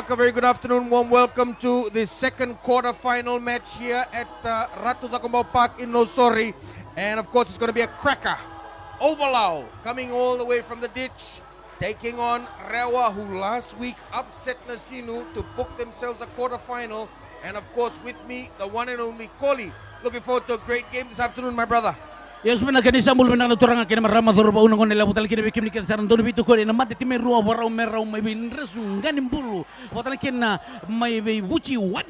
Mark, a very good afternoon. Warm welcome to the second quarter-final match here at Ratu Takumbau Park in Nosori. And of course, it's going to be a cracker. OVALAU coming all the way from the ditch, taking on REWA, who last week upset Nasinu to book themselves a quarter-final. And of course, with me, the one and only Koli. Looking forward to a great game this afternoon, my brother. Yes, benar kini sambul benar naturangan kini marama zorba unang koni labu tal kini bikin kini saran dulu bitu koni nama titi merua warau merau mai bin resung ganim bulu watal kini mai bei buci wa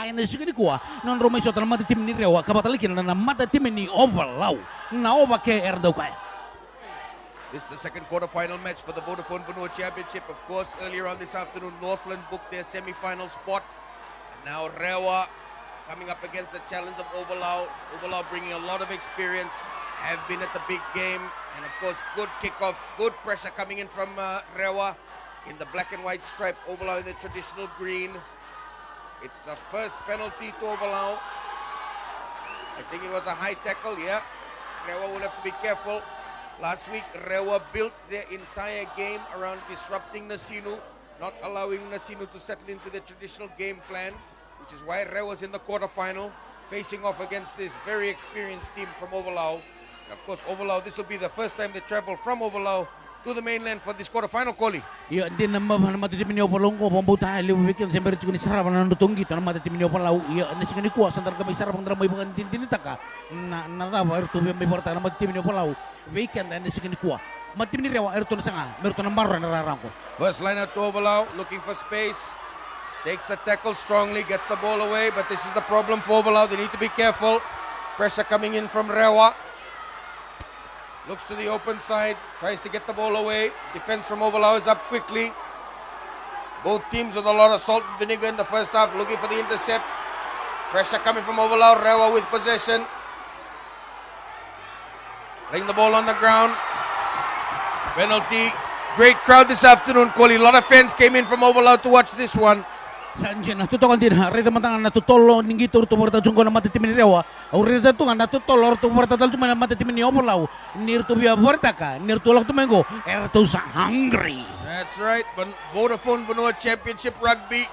yang suka di kuah non romai sotal nama titi ni rewa kabatal kini nama titi ni OVALAU na ova ke erdokai. This is the second quarter-final match for the Vodafone Vanua Championship. Of course, earlier on this afternoon, Northland booked their semi-final spot. And now REWA coming up against the challenge of OVALAU. OVALAU bringing a lot of experience, have been at the big game. And of course, good kickoff, good pressure coming in from REWA in the black and white stripe. OVALAU in the traditional green. It's the first penalty to OVALAU. I think it was a high tackle, yeah. REWA will have to be careful. Last week, REWA built their entire game around disrupting Nasinu, not allowing Nasinu to settle into their traditional game plan, which is why REWA's in the quarterfinal, facing off against this very experienced team from OVALAU. And of course, OVALAU, this will be the first time they travel from OVALAU to the mainland for this quarterfinal, Koli. Ya, di nama titi ni OVALAU ko pembuta hali bikin sembari cuma sarap na nutong gitu nama titi ni OVALAU. Ya, nasi kani kuah santar kami sarap antara mai bukan tintin taka. Na tahu air tu mai porta nama titi ni OVALAU. Weekend dan nasi kani kuah. Mati ni REWA air tu nasanga, mertu nambaran nararangko. First line out to OVALAU, looking for space. Takes the tackle strongly, gets the ball away, but this is the problem for OVALAU. They need to be careful. Pressure coming in from REWA. Looks to the open side, tries to get the ball away. Defense from OVALAU is up quickly. Both teams with a lot of salt and vinegar in the first half, looking for the intercept. Pressure coming from OVALAU, REWA with possession. Laying the ball on the ground. Penalty. Great crowd this afternoon, Koli. A lot of fans came in from OVALAU to watch this one. Sanjay na tutokan din ha reda matang na tutolo ningi tur tu porta jungko na mati timin REWA au reda tu na tutolo tu porta tal cuma na mati timin OVALAU nir tu bia porta ka nir tu lok tu mengo tu sa hungry. That's right, but Vodafone Vanua Championship Rugby,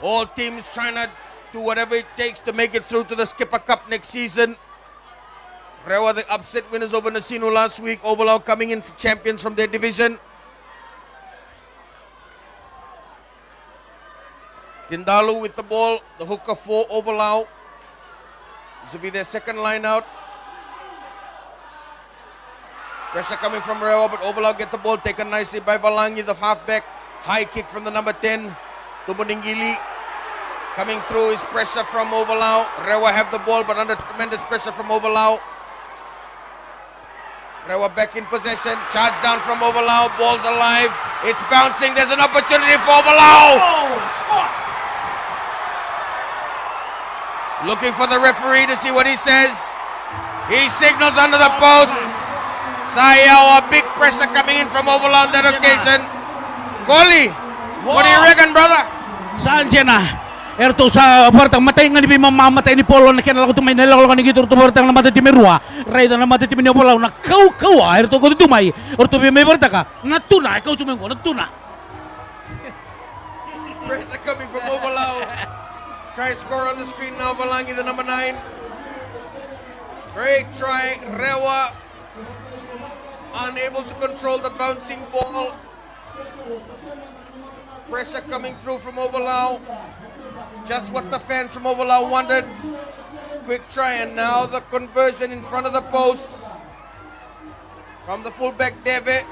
all teams trying to do whatever it takes to make it through to the Skipper Cup next season. REWA the upset winners over Nasinu last week. OVALAU coming in for champions from their division. Tindalu with the ball, the hooker for OVALAU. This will be their second line out. Pressure coming from REWA, but OVALAU get the ball taken nicely by Valangi, the halfback. High kick from the number 10, Tumuningili. Coming through is pressure from OVALAU. REWA have the ball, but under tremendous pressure from OVALAU. REWA back in possession, charge down from OVALAU, ball's alive. It's bouncing, there's an opportunity for OVALAU. Oh, score! Looking for the referee to see what he says. He signals under the post. Sayawa, big pressure coming in from OVALAU on that occasion. Koli, what do you reckon, brother? Sanjay na erto sa porta matay nga ni mamamatay ni Polo na kinala ko tumay nalalo ka ni gitur to porta na mati timerua. Reda na mati timin OVALAU na kau erto ko tumay. Erto bi may porta ka. Natuna ikaw tumengo natuna. Pressure coming from OVALAU. Try score on the screen now, Valangi, the number 9. Great try, REWA unable to control the bouncing ball. Pressure coming through from OVALAU. Just what the fans from OVALAU wanted. Quick try, and now the conversion in front of the posts from the fullback Deve.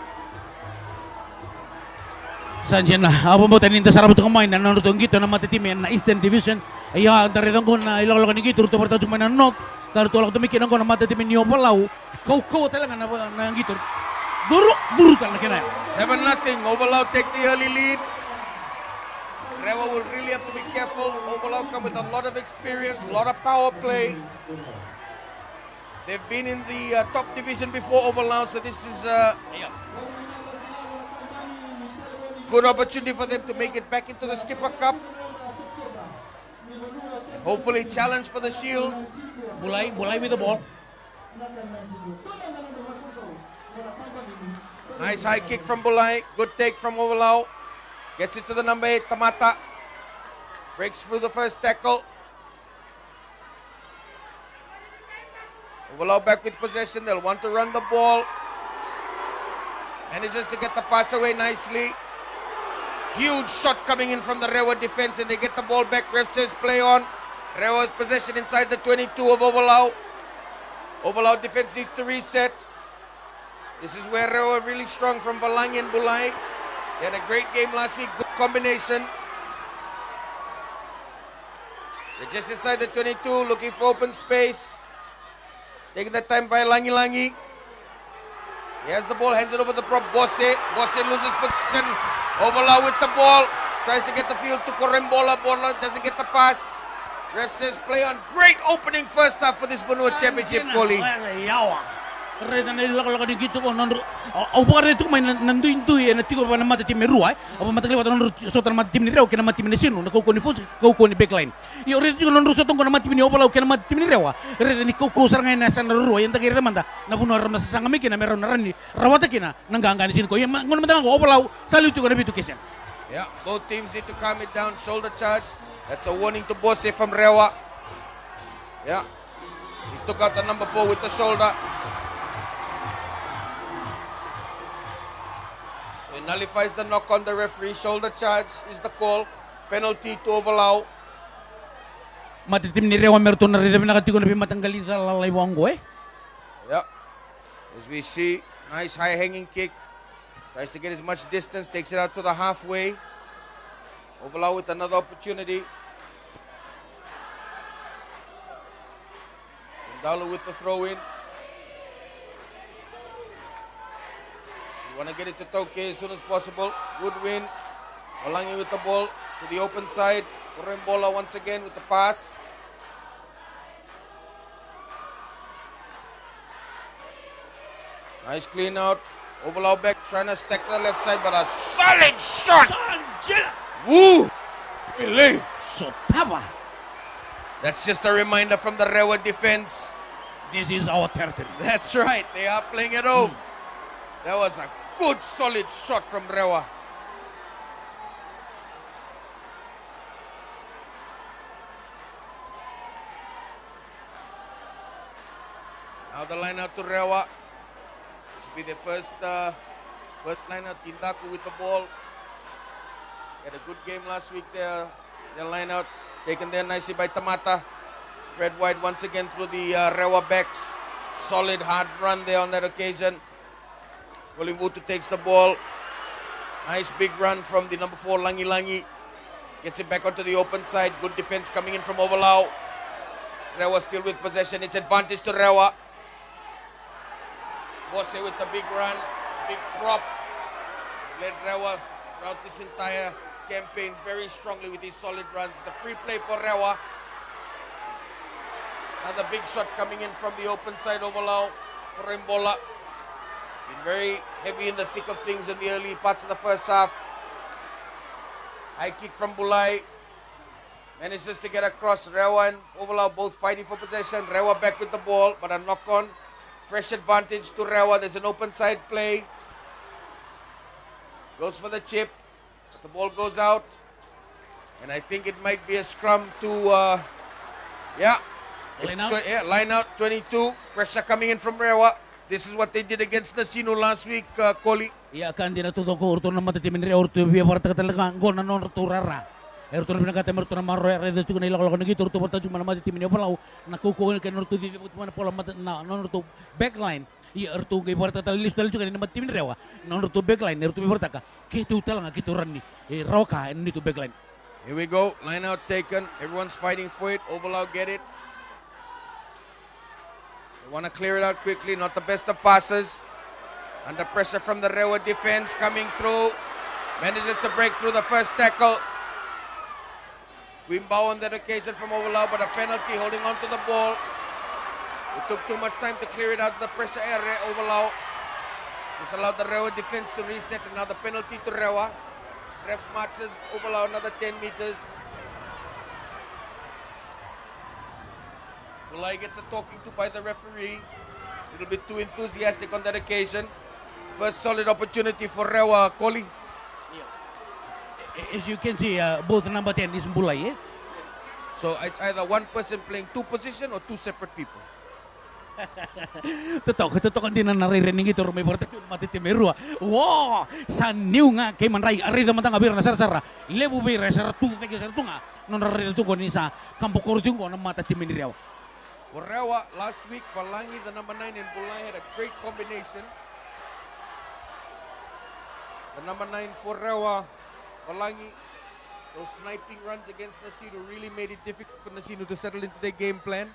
Sanjay na apa mo tanin ta sarap to kumain na nanutong gito na matitimen na Eastern Division iya daritang ko na ilalo ni gito to porta cuma na nok kar to lak tumikin ko na matitimen ni OVALAU kau talaga na gito duru talaga kina 7-0 OVALAU take the early lead. REWA will really have to be careful. OVALAU come with a lot of experience, a lot of power play. They've been in the top division before OVALAU, so this is good opportunity for them to make it back into the Skipper Cup. Hopefully challenge for the shield. Mulai with the ball. Nice high kick from Bulai. Good take from OVALAU. Gets it to the number 8, Tamata. Breaks through the first tackle. OVALAU back with possession. They'll want to run the ball. Manages to get the pass away nicely. Huge shot coming in from the REWA defense, and they get the ball back. Ref says play on. REWA with possession inside the 22 of OVALAU. OVALAU defense needs to reset. This is where REWA really strong from Valangi and Bulai. They had a great game last week. Good combination. They're just inside the 22, looking for open space. Taking the time by Langi. He has the ball, hands it over the prop, Bosse. Bosse loses position. OVALAU with the ball. Tries to get the field to Korembola. Bola doesn't get the pass. Ref says play on. Great opening first half for this Vanua Championship, Koli. Reda na ilaka di gitu ko nandro au bakar itu main nandu na tigo pa na mata tim REWA au mata kliwa nandro sotan mata tim ni REWA kena mata tim ni sinu na ko ni fus ko ni backline yo reda juga nandro sotan ko na mata tim ni OVALAU kena mata tim ni REWA reda ni ko sarang na san REWA yang takir manda na puno ram sa sanga mikina meron narani rawata kina nanganga ni sinu ko yang ngon mata ko OVALAU salu itu ko na bitu kesen. Yeah, both teams need to calm it down. Shoulder charge. That's a warning to Bosse from REWA. Yeah, he took out the number 4 with the shoulder. It nullifies the knock on the referee. Shoulder charge is the call. Penalty to OVALAU. Mati tim ni REWA meron na rin nakatigo na matanggali sa lalay wanggo eh. Yeah. As we see, nice high hanging kick. Tries to get as much distance, takes it out to the halfway. OVALAU with another opportunity. Dalu with the throw in. Want to get it to Toke as soon as possible. Good win. Valangi with the ball to the open side. Korembola once again with the pass. Nice clean out. OVALAU back trying to stack the left side, but a solid shot. Woo! Really? Sotaba. That's just a reminder from the REWA defense. This is our territory. That's right. They are playing at home. That was a good, solid shot from REWA. Now the line out to REWA. This will be the first line out. Tindaku with the ball. Had a good game last week there. Their line out taken there nicely by Tamata. Spread wide once again through the REWA backs. Solid hard run there on that occasion. Wutu takes the ball. Nice big run from the number 4, Langi. Gets it back onto the open side. Good defense coming in from OVALAU. REWA still with possession. It's advantage to REWA. Bosse with the big run. Big prop. Led REWA throughout this entire campaign very strongly with these solid runs. It's a free play for REWA. Another big shot coming in from the open side. OVALAU. Korembola. Been very heavy in the thick of things in the early parts of the first half. High kick from Bulai. Manages to get across. REWA and OVALAU both fighting for possession. REWA back with the ball, but a knock on. Fresh advantage to REWA. There's an open side play. Goes for the chip. But the ball goes out. And I think it might be a scrum to, line out 22. Pressure coming in from REWA. This is what they did against Nasino last week, Koli. Iya kan dia tu toko urut nama tadi menri urut biar parta kata lengang gol nanon urut rara. Urut lebih nak kata urut nama roy reda tu kena hilang kalau gitu urut parta cuma nama tadi menri OVALAU nak kuku kan urut di mana pola mata non urut backline. Iya urut gay parta kata list juga nama tadi menri REWA. Non urut backline urut biar parta ka. Kita utal nggak kita run ni. Roka ini tu backline. Here we go. Line out taken. Everyone's fighting for it. OVALAU get it. Want to clear it out quickly, not the best of passes. Under pressure from the REWA defense coming through. Manages to break through the first tackle. Wimbao on that occasion from OVALAU, but a penalty holding on to the ball. It took too much time to clear it out of the pressure area, OVALAU. This allowed the REWA defense to reset. Another penalty to REWA. Ref marches OVALAU another 10 meters. Bulai gets a talking to by the referee. A little bit too enthusiastic on that occasion. First solid opportunity for REWA, Koli. As you can see, both number 10 is Mbulay, eh? So it's either one person playing two positions or two separate people. Totoo kan din na naririnig ito rumay protection matitimerua. Wow! Sa new nga kay Manray arida man nga birna sara lebu bira sara tu tege sara tunga non arida tu ko ni sa kampo korjung ko na matitimeniriaw. For REWA, last week, Palangi, the number 9 in Bulai, had a great combination. The number 9 for REWA, Palangi, those sniping runs against Nasino really made it difficult for Nasino to settle into their game plan.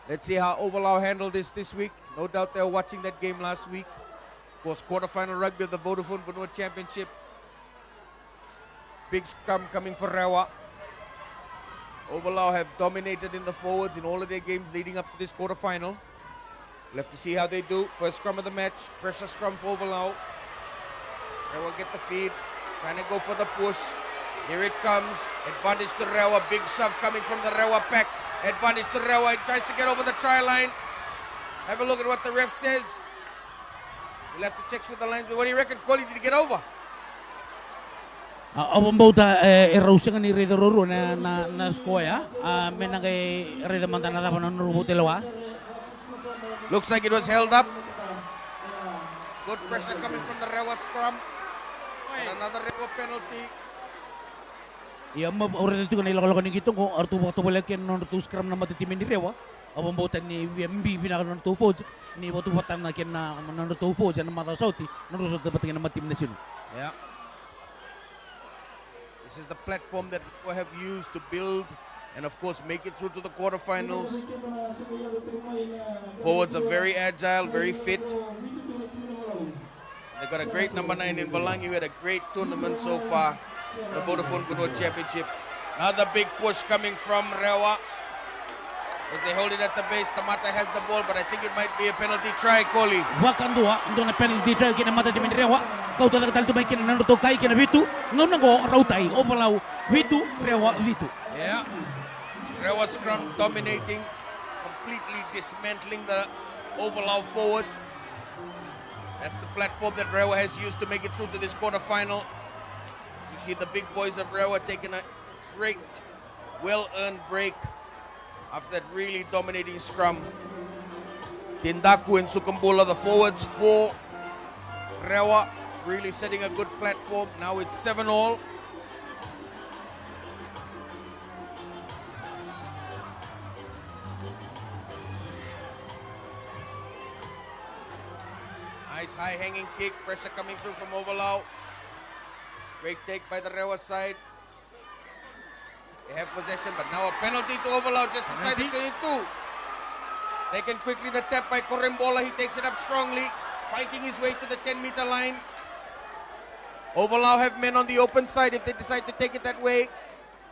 Let's see how OVALAU handled this week. No doubt they were watching that game last week. Of course, quarterfinal rugby of the Vodafone Vanua Championship. Big scrum coming for REWA. OVALAU have dominated in the forwards in all of their games leading up to this quarterfinal. We'll have to see how they do. First scrum of the match. Pressure scrum for OVALAU. REWA get the feed. Trying to go for the push. Here it comes. Advantage to REWA. Big shove coming from the REWA pack. Advantage to REWA. It tries to get over the try line. Have a look at what the ref says. We'll have to check with the lines. But what do you reckon, Coley? Did he get over? Awang bauta erosi nga ni Reda Roro na skoya. Menang kay Reda Mantana na ng Rubutelawa. Looks like it was held up. Good pressure coming from the REWA scrum. And another REWA penalty. Iya already tu kan ilok-ilok ni gitu ko artu waktu balik yan non tu scrum na matitimin ni REWA. Awang bauta ni WMB pinaka non tu forge ni waktu watan na kin na non tu forge na mata sauti non tu dapat na matim na sino. Yeah. This is the platform that we have used to build and of course make it through to the quarterfinals. Forwards are very agile, very fit. They've got a great number 9 in Valangi. We had a great tournament so far. The Vodafone Vanua Championship. Another big push coming from REWA. As they hold it at the base, Tamata has the ball, but I think it might be a penalty try, Koli. Wakan dua, untuk na penalty try kina mata di REWA. Kau talaga tal tumay kina nando kay kina Vitu. Ngon ngo rautay OVALAU Vitu REWA Vitu. Yeah. REWA scrum dominating, completely dismantling the OVALAU forwards. That's the platform that REWA has used to make it through to this quarterfinal. You see the big boys of REWA taking a great, well-earned break after that really dominating scrum. Tindaku and Sukambula, the forwards for REWA, really setting a good platform. Now it's 7-all. Nice high-hanging kick, pressure coming through from OVALAU. Great take by the REWA side. They have possession, but now a penalty to OVALAU just inside the 22. Taken quickly, the tap by Korimbola. He takes it up strongly, fighting his way to the 10-meter line. OVALAU have men on the open side if they decide to take it that way.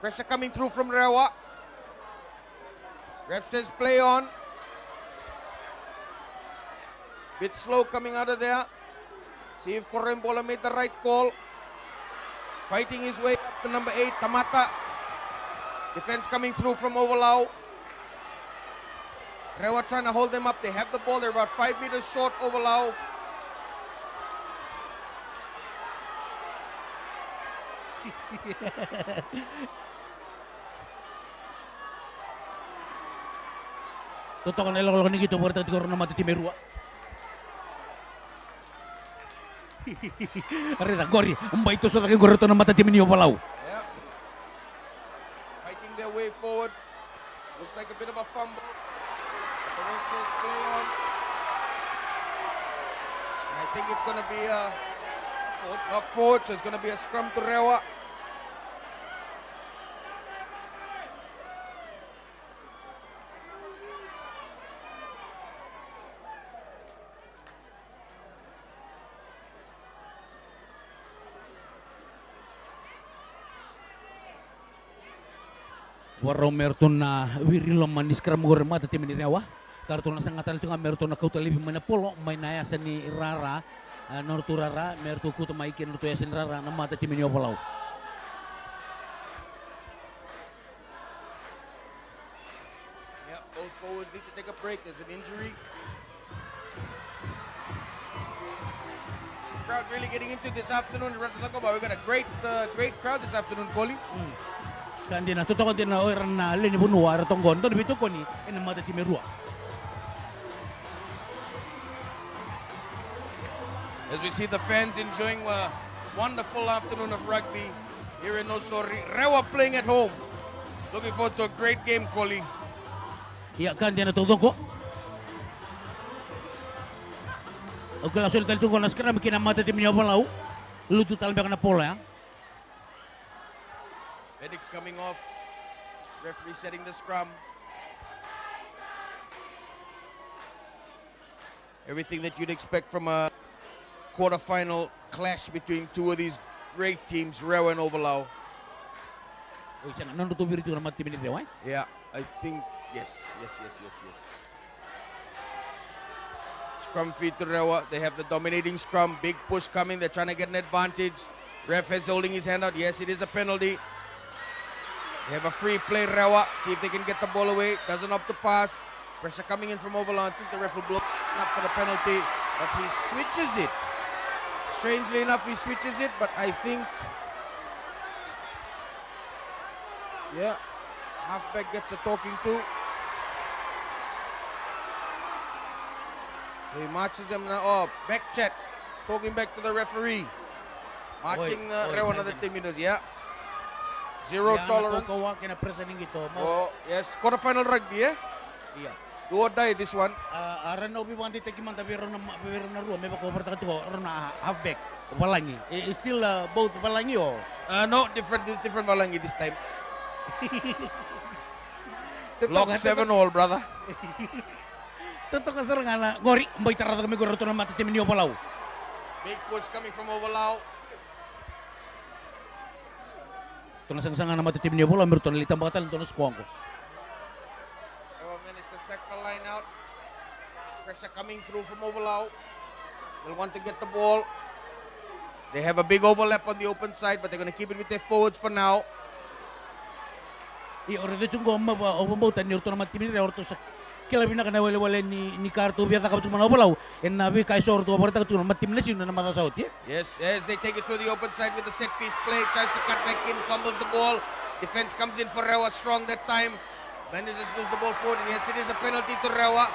Pressure coming through from REWA. Ref says play on. Bit slow coming out of there. See if Korimbola made the right call. Fighting his way up to number 8, Tamata. Defense coming through from OVALAU. REWA trying to hold them up. They have the ball. They're about 5 meters short, OVALAU. Totoo na ilok-ilok ni gitu berarti ko na matitimerua. Arita gori, mbay to sa takin gori to na matatimin ni OVALAU. Yeah. Fighting their way forward. Looks like a bit of a fumble. The ref says play on. And I think it's going to be a not forward, so it's going to be a scrum to REWA. Warau merton na wirilom manis kram gore mata tim ni REWA. Karton na sangatal tunga merton na kauta libi mana polo may nayasan ni Rara nortu Rara merto kuto maikin nortu yasin Rara na mata tim ni OVALAU. Yeah, both forwards need to take a break. There's an injury. crowd really getting into this afternoon. We've got a great crowd this afternoon, Koli. Kandi na totoo din na oiran na lini Vanua ratong gondo dito ko ni enamata time REWA. As we see the fans enjoying a wonderful afternoon of rugby here in Osori. REWA playing at home. Looking forward to a great game, Koli. Iya kandi na totoo ko. Okay, langsung dito ko na sekarang bikin mata tim ni OVALAU. Lutu talbek na pola ya. Medics coming off. Referee setting the scrum. Everything that you'd expect from a quarterfinal clash between two of these great teams, REWA and OVALAU. Oh, isa na nutubi rito na mata tim ni REWA. Yeah, I think yes. Scrum feed to REWA. They have the dominating scrum. Big push coming. They're trying to get an advantage. Ref is holding his hand out. Yes, it is a penalty. They have a free play, REWA. See if they can get the ball away. Doesn't opt to pass. Pressure coming in from OVALAU. I think the ref will blow up for the penalty. But he switches it. Strangely enough, he switches it. But I think... yeah. Halfback gets a talking to. So he marches them now. Oh, back chat. Talking back to the referee. Marching REWA another 10 minutes. Yeah. Zero tolerance. Oh, yes. Quarterfinal rugby, eh? Iya. Do or die this one. Aran na ubi wanti teki man tapi ron na ruo me ba ko berta ko ron na halfback. Valangi. Still both Valangi or? No, different Valangi this time. Lock 7 all, brother. Toto ka sir nga na gori mbay tarata kami goro to na mata tim ni OVALAU. Big push coming from OVALAU. To na sang-sanga na mata tim ni OVALAU merto na litang bakatan to na skuang ko. REWA managed to set the line out. Pressure coming through from OVALAU. They'll want to get the ball. They have a big overlap on the open side, but they're going to keep it with their forwards for now. Iya ora de chungo ma ba obombotan ni to na mata tim ni orto sa kila bina kana wale ni kartu biasa kau cuma OVALAU en nabi kai sor tu berta cuma mati timnas na mata saut ya. Yes, they take it through the open side with the set piece play, tries to cut back in, fumbles the ball. Defense comes in for REWA strong that time. Manages to lose the ball forward, and yes, it is a penalty to REWA.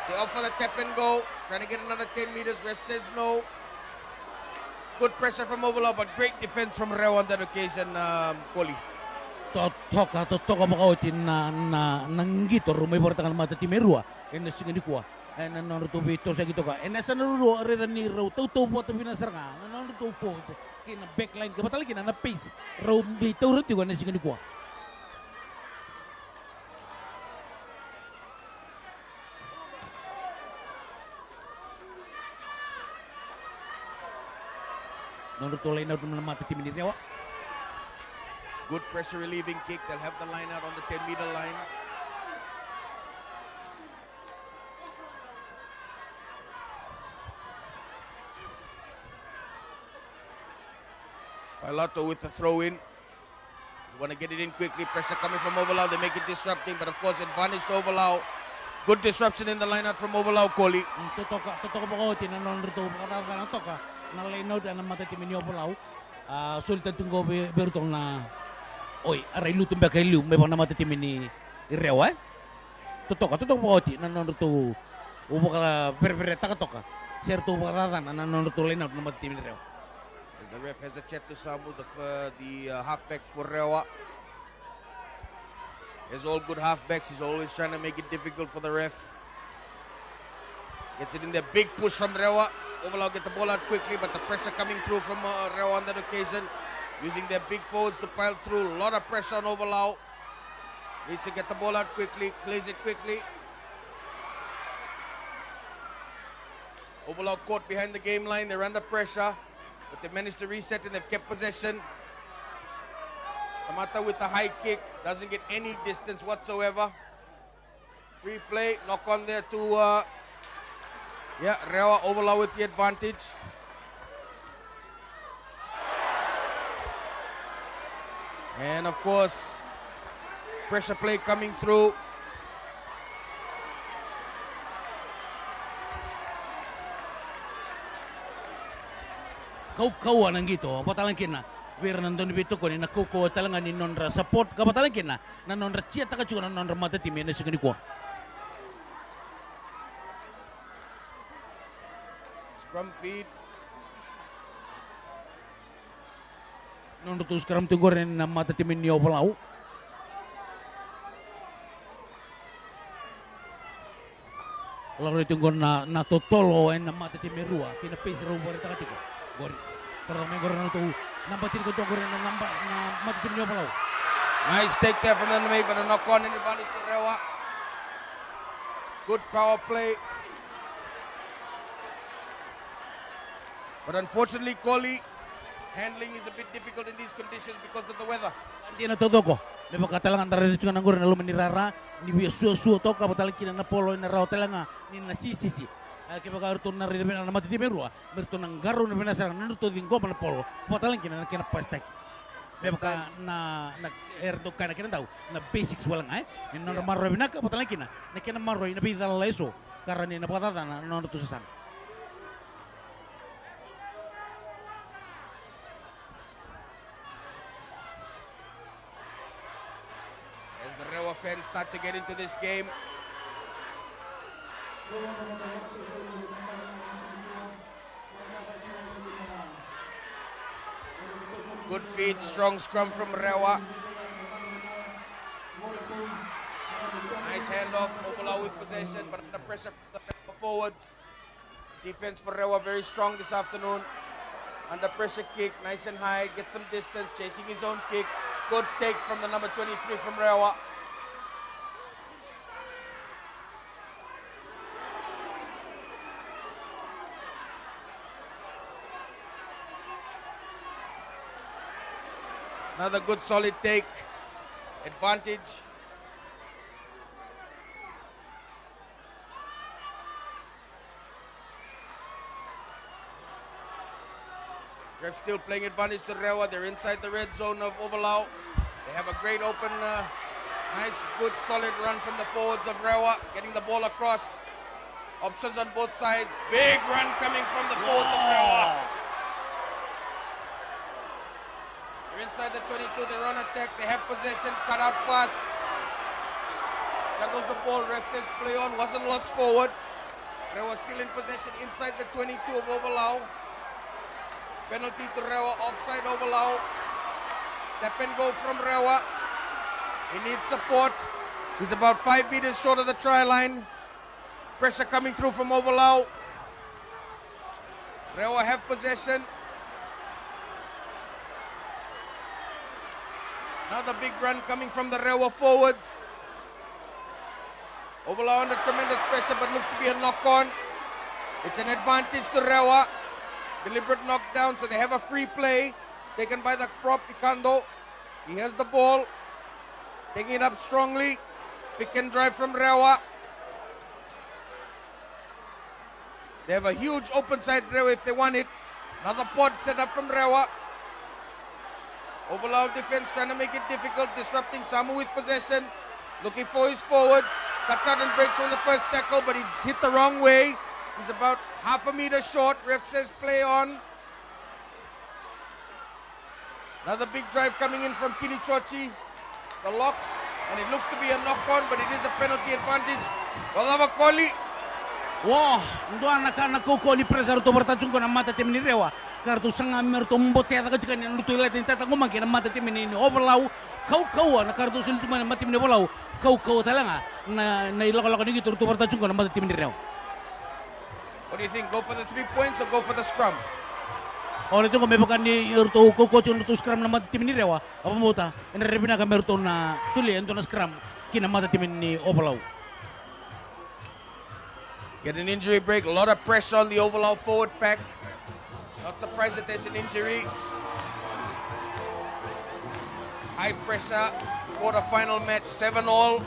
They opt for the tap and go, trying to get another 10 meters. Ref says no. Good pressure from OVALAU, but great defense from REWA on that occasion, Koli. Toka bakautin na nanggito rumay portangan mata tim REWA en singa dikwa en non to bito sa gitu ka en sa nuro re ni ro to po to binasar nga non to fo kina backline ka batal kina na pace ro bito ro ti ko na singa dikwa. Non to line out na mata tim ni REWA. Good pressure relieving kick. They'll have the line out on the 10-meter line. Pilato with the throw in. You want to get it in quickly. Pressure coming from OVALAU. They make it disrupting, but of course advantage to OVALAU. Good disruption in the line out from OVALAU, Koli. Totoo ba ko tinan rito ka toka na line out na mata tim ni OVALAU. Sultan tunggo bertong na oi, aray lutum ba kay Liu, may pang namata tim ni REWA. Totoo ba ko tinan rito ubo ka perpereta ka toka. Sir to ba ratan nanon rito line out na mata tim ni REWA. As the ref has a chat to Samu, the halfback for REWA. As all good halfbacks, he's always trying to make it difficult for the ref. Gets it in there, big push from REWA. OVALAU get the ball out quickly, but the pressure coming through from REWA on that occasion. Using their big forwards to pile through. A lot of pressure on OVALAU. Needs to get the ball out quickly, clears it quickly. OVALAU caught behind the game line. They're under pressure, but they managed to reset and they've kept possession. Kamata with the high kick. Doesn't get any distance whatsoever. Free play. Knock on there to REWA. OVALAU with the advantage. And of course, pressure play coming through. kau nang gitu patalan kina wir nandun bitu ko ni nakuko talangan ni nonra support ka patalan kina na nonra chia taka chuka na nonra mata tim ni sugani ko Scrum feed. nonra tu scrum tu goren na mata tim ni OVALAU lalu itu na totolo en na mata tim REWA kina pes ro bor taka tiko gor pero me gor na tu namba tiri ko to goren na namba na mata tim ni OVALAU. Nice take there from the mate, but a knock on in advantage to REWA. Good power play. But unfortunately, Kohli, handling is a bit difficult in these conditions because of the weather. Hindi na todo ko. May makatalangan tara dito nga nangor na lumanirara ni biya suo to ka batal kina na polo na raw talanga ni nasisisi. Kaya baka urto na rin na matiti merua, merto nang garo na binasarang nanuto din ko na polo, batal kina na kina pastaki. May baka na erdo ka na kina daw na basics walang ay. Ni na maroy binaka batal kina na kina maroy na bidal leso karena ni na patata na nanuto sa sang. As the REWA fans start to get into this game. Good feed, strong scrum from REWA. Nice handoff, OVALAU with possession, but under pressure from the REWA forwards. Defense for REWA very strong this afternoon. Under pressure kick, nice and high, gets some distance, chasing his own kick. Good take from the number 23 from REWA. Another good solid take. Advantage. They're still playing advantage to REWA. They're inside the red zone of OVALAU. They have a great open, nice, good, solid run from the forwards of REWA, getting the ball across. Options on both sides. Big run coming from the forwards of REWA. They're inside the 22, they're on attack, they have possession, cut out pass. There goes the ball, ref says play on, wasn't lost forward. REWA still in possession inside the 22 of OVALAU. Penalty to REWA, offside OVALAU. Tap and go from REWA. He needs support. He's about 5 meters short of the try line. Pressure coming through from OVALAU. REWA have possession. Now the big run coming from the REWA forwards. OVALAU under tremendous pressure, but looks to be a knock-on. It's an advantage to REWA. Deliberate knockdown, so they have a free play. Taken by the prop, Picando. He has the ball. Taking it up strongly. Pick and drive from REWA. They have a huge open side REWA if they want it. Another pod set up from REWA. OVALAU defense trying to make it difficult, disrupting Samu with possession. Looking for his forwards. Cuts out and breaks from the first tackle, but he's hit the wrong way. He's about half a meter short. Ref says play on. Another big drive coming in from Kinichochi. The locks, and it looks to be a knock-on, but it is a penalty advantage. Wadava Kohli. Wah, doa anak-anak kau ni presa ruto bertajung ko na mata tim ni REWA. Kartu sanga merto mbote ata ka ni luto ile tin tata ngumang na mata tim ni OVALAU. Kau na kartu sul cuma na mata tim ni OVALAU. Kau talanga na ilok-ilok ni gitu ruto bertajung ko na mata tim ni REWA. What do you think? Go for the 3 points or go for the scrum? Oleh itu kami bukan di ruto kau cuma ruto scrum na mata tim ni REWA. Apa mota? Ina rebina kami ruto na suli ento na scrum kina mata tim ni OVALAU. Get an injury break, a lot of pressure on the OVALAU forward pack. Not surprised that there's an injury. High pressure, quarter-final match, 7-all.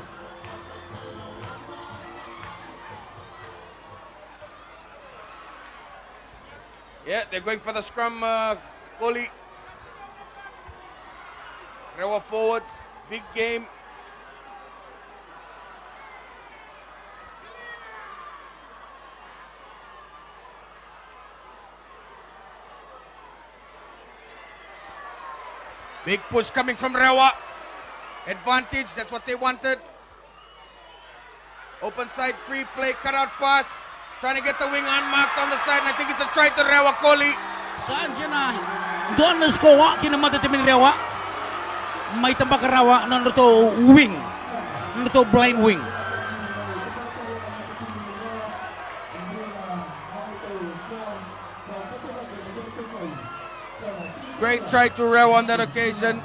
Yeah, they're going for the scrum, Kohli. REWA forwards, big game. Big push coming from REWA. Advantage, that's what they wanted. Open side, free play, cutout pass. Trying to get the wing unmarked on the side, and I think it's a try to REWA, Koli. Saan siya na? Doon na skowa, kinamata timin REWA. May tambak REWA, nandito to wing. Nandito to blind wing. Great try to REWA on that occasion.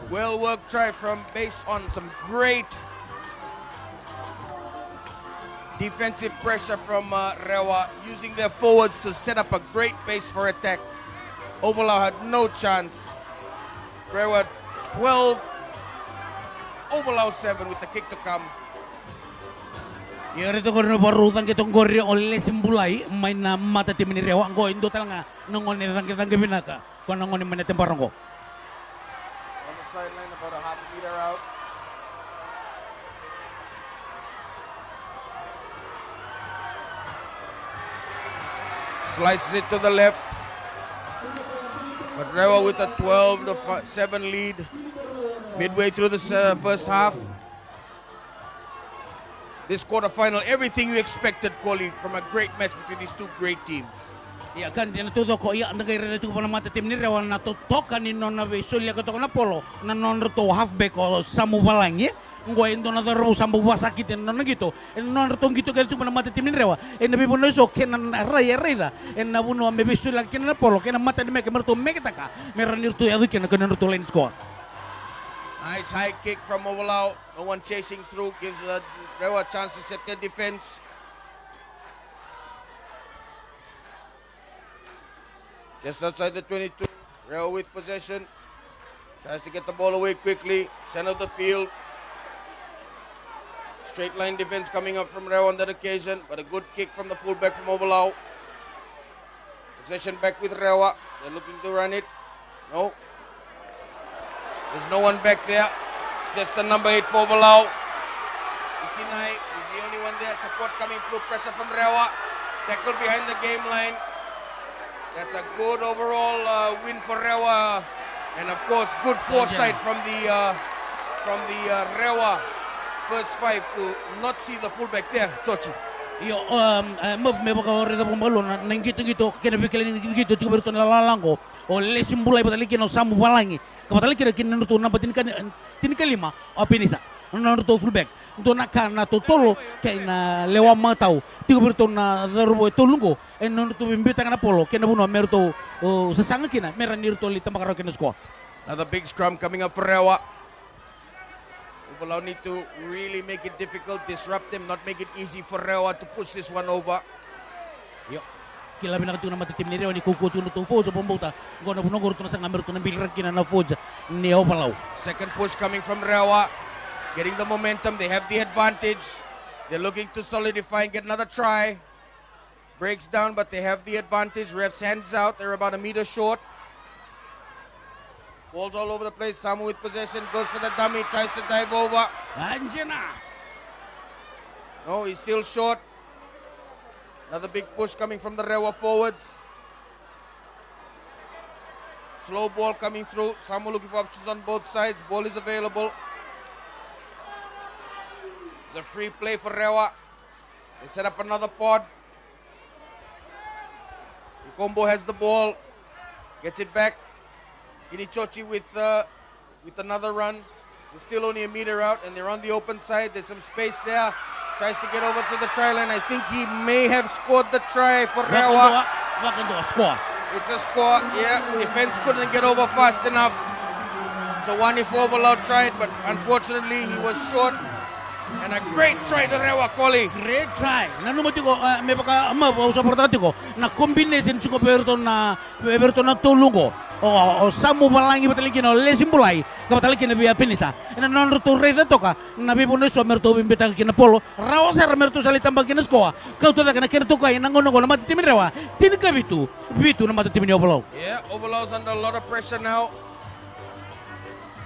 Well worked try based on some great defensive pressure from REWA, using their forwards to set up a great base for attack. OVALAU had no chance. REWA 12, OVALAU 7 with the kick to come. Yung rito ko rin parutan kitong goryo o lesimbulay, may na mata timin ni REWA. Ang ko, indo talaga nungon nirang kitang gabinaka. Kung nungon ni manatin parang ko. On the sideline, about a half a meter out. Slices it to the left. But REWA with a 12-7 lead midway through the first half. This quarterfinal, everything you expected, Koli, from a great match between these two great teams. Ya kan dia natuto ko ya nagay rito ko pa mata tim ni REWA na tutokan ni non na besulya ko to na polo na non rito halfback o samu balangi. Ngoy ndo na daro sambu basakit non gitu. Non rito gitu gitu pa mata tim ni REWA. Nabi puno so kenan raya rida. Na puno me besulya kenan na polo kenan mata ni me kemerto me kitaka. Meran rito ya kenan kenan rito line score. Nice high kick from OVALAU. No one chasing through, gives REWA a chance to set their defense. Just outside the 22, REWA with possession. Tries to get the ball away quickly. Center of the field. Straight line defense coming up from REWA on that occasion, but a good kick from the fullback from OVALAU. Possession back with REWA. They're looking to run it. No. There's no one back there. Just the number 8 for OVALAU. Isinai is the only one there. Support coming through. Pressure from REWA. Tackle behind the game line. That's a good overall win for REWA. And of course, good foresight from the REWA first 5 to not see the fullback there, Chochi. Yo, may baka rito pong balo na gitu-gitu, kinabikilin gitu, cukup berito nalalangko, o lesim bulay batalikin o samu balangi, kapatalikin kinanuto na tinikali o pinisa, nanuto fullback, ito na totolo, kaya na lewa matao, tigo berito na darubo tulungo, nanuto bimbita ka na polo, kaya nabuno, merito sasanga kina, meron nirito ulit ang makaraw kinasko. Another big scrum coming up for REWA. OVALAU need to really make it difficult, disrupt them, not make it easy for REWA to push this one over. Yo, kilabi na katulong matitim ni REWA ni Kukucho no to Foja pambuta. Ngo na bunogor to na sang amer to na bilrak kina na Foja ni OVALAU. Second push coming from REWA, getting the momentum. They have the advantage. They're looking to solidify and get another try. Breaks down, but they have the advantage. Ref's hands out. They're about a meter short. Balls all over the place. Samu with possession, goes for the dummy, tries to dive over. Anjena. No, he's still short. Another big push coming from the REWA forwards. Slow ball coming through. Samu looking for options on both sides. Ball is available. It's a free play for REWA. They set up another pod. Combo has the ball. Gets it back. Inichochi with another run. They're still only a meter out, and they're on the open side. There's some space there. Tries to get over to the try line. I think he may have scored the try for REWA. Score. It's a score, yeah. Defense couldn't get over fast enough. So one if OVALAU tried, but unfortunately he was short. And a great try to REWA, Koli. Great try. Nanumati ko, may baka usap portati ko na combination ko Berto na tulungo. o samu balangi batalikin o lesim bulai ka batalikin na biya pinisa ina non rutu reda toka na bibo no so merto bimbeta kina polo rawa sa merto sali tambang kina skoa kau to da kana kina toka ina ngono ngono mati timin rewa tin ka bitu na mati timin overload. Yeah, Overal's under a lot of pressure now.